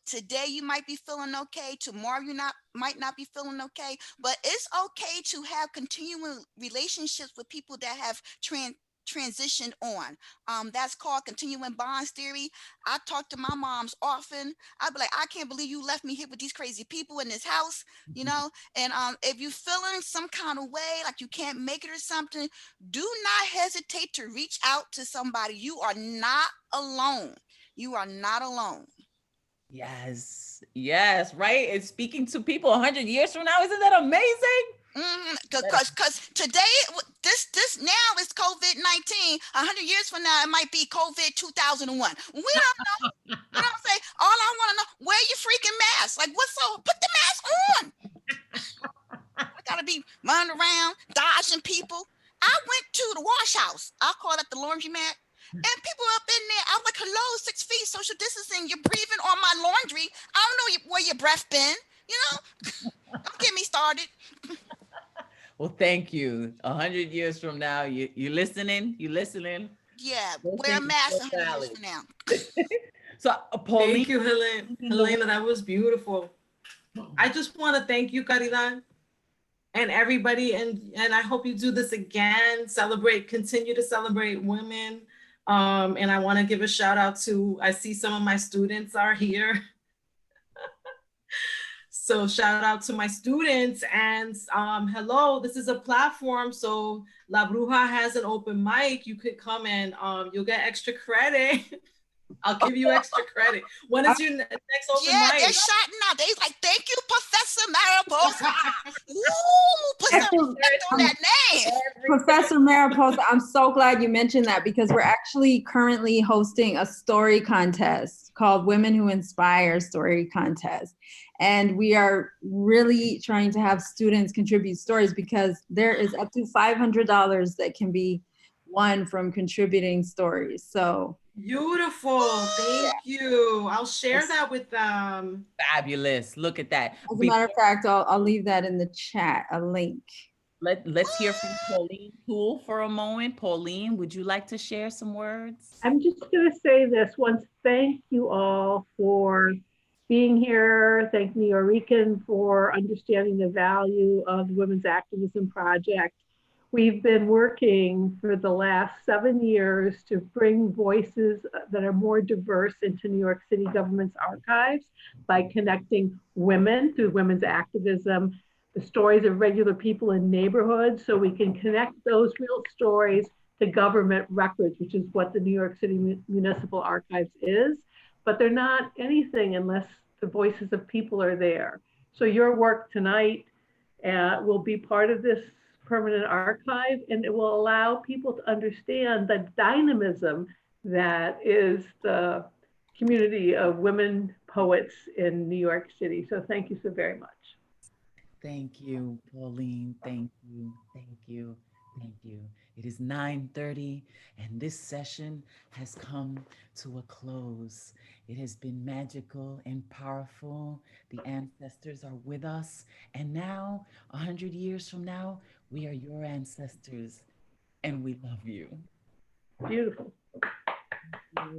Speaker 9: Today you might be feeling okay, tomorrow you might not be feeling okay, but it's okay to have continuing relationships with people that have transitioned on. That's called continuing bonds theory. I talk to my moms often. I'd be like, I can't believe you left me here with these crazy people in this house, and if you're feeling some kind of way, like you can't make it or something, do not hesitate to reach out to somebody. You are not alone. You are not alone.
Speaker 3: Yes, right. It's speaking to people 100 years from now. Isn't that amazing?
Speaker 9: Because today, this now is COVID-19. 100 years from now, it might be COVID 2001. We don't know. You know what I'm saying? All I want to know, wear your freaking mask. Like, put the mask on. I gotta be running around, dodging people. I went to the wash house. I call it the laundromat. And people up in there, I'm like, hello, 6 feet, social distancing. You're breathing on my laundry. I don't know where your breath been. Don't get me started.
Speaker 3: Well, thank you. 100 years from now, you listening? You listening?
Speaker 9: Yeah, wear a mask 100 years from now.
Speaker 3: So, Pauline.
Speaker 4: Thank you, Helena. That was beautiful. I just want to thank you, Caridad, and everybody. And I hope you do this again. Continue to celebrate women. And I want to give a shout out to, I see some of my students are here. So shout out to my students, and hello, this is a platform. So La Bruja has an open mic. You could come and you'll get extra credit. I'll give you extra credit. When is your next open mic?
Speaker 9: Yeah, they're shouting out. They like, thank you, Professor Mariposa. Ooh, put some respect on that name.
Speaker 2: Professor Mariposa, I'm so glad you mentioned that, because we're actually currently hosting a story contest called Women Who Inspire Story Contest. And we are really trying to have students contribute stories, because there is up to $500 that can be won from contributing stories. So
Speaker 4: beautiful. Thank you. I'll share that with them.
Speaker 3: Fabulous. Look at that.
Speaker 2: As a matter of fact, I'll leave that in the chat, a link.
Speaker 3: Let's hear from Pauline Poole for a moment. Pauline, would you like to share some words?
Speaker 13: I'm just going to say this once. Thank you all for being here. Thank New Eurekan for understanding the value of the Women's Activism Project. We've been working for the last 7 years to bring voices that are more diverse into New York City government's archives by connecting women through women's activism, the stories of regular people in neighborhoods, so we can connect those real stories to government records, which is what the New York City Municipal Archives is. But they're not anything unless the voices of people are there. So your work tonight will be part of this permanent archive, and it will allow people to understand the dynamism that is the community of women poets in New York City. So thank you so very much.
Speaker 3: Thank you, Pauline. Thank you. Thank you. Thank you. It is 9:30 and this session has come to a close. It has been magical and powerful. The ancestors are with us. And now, 100 years from now, we are your ancestors and we love you.
Speaker 13: Beautiful.
Speaker 3: Thank you.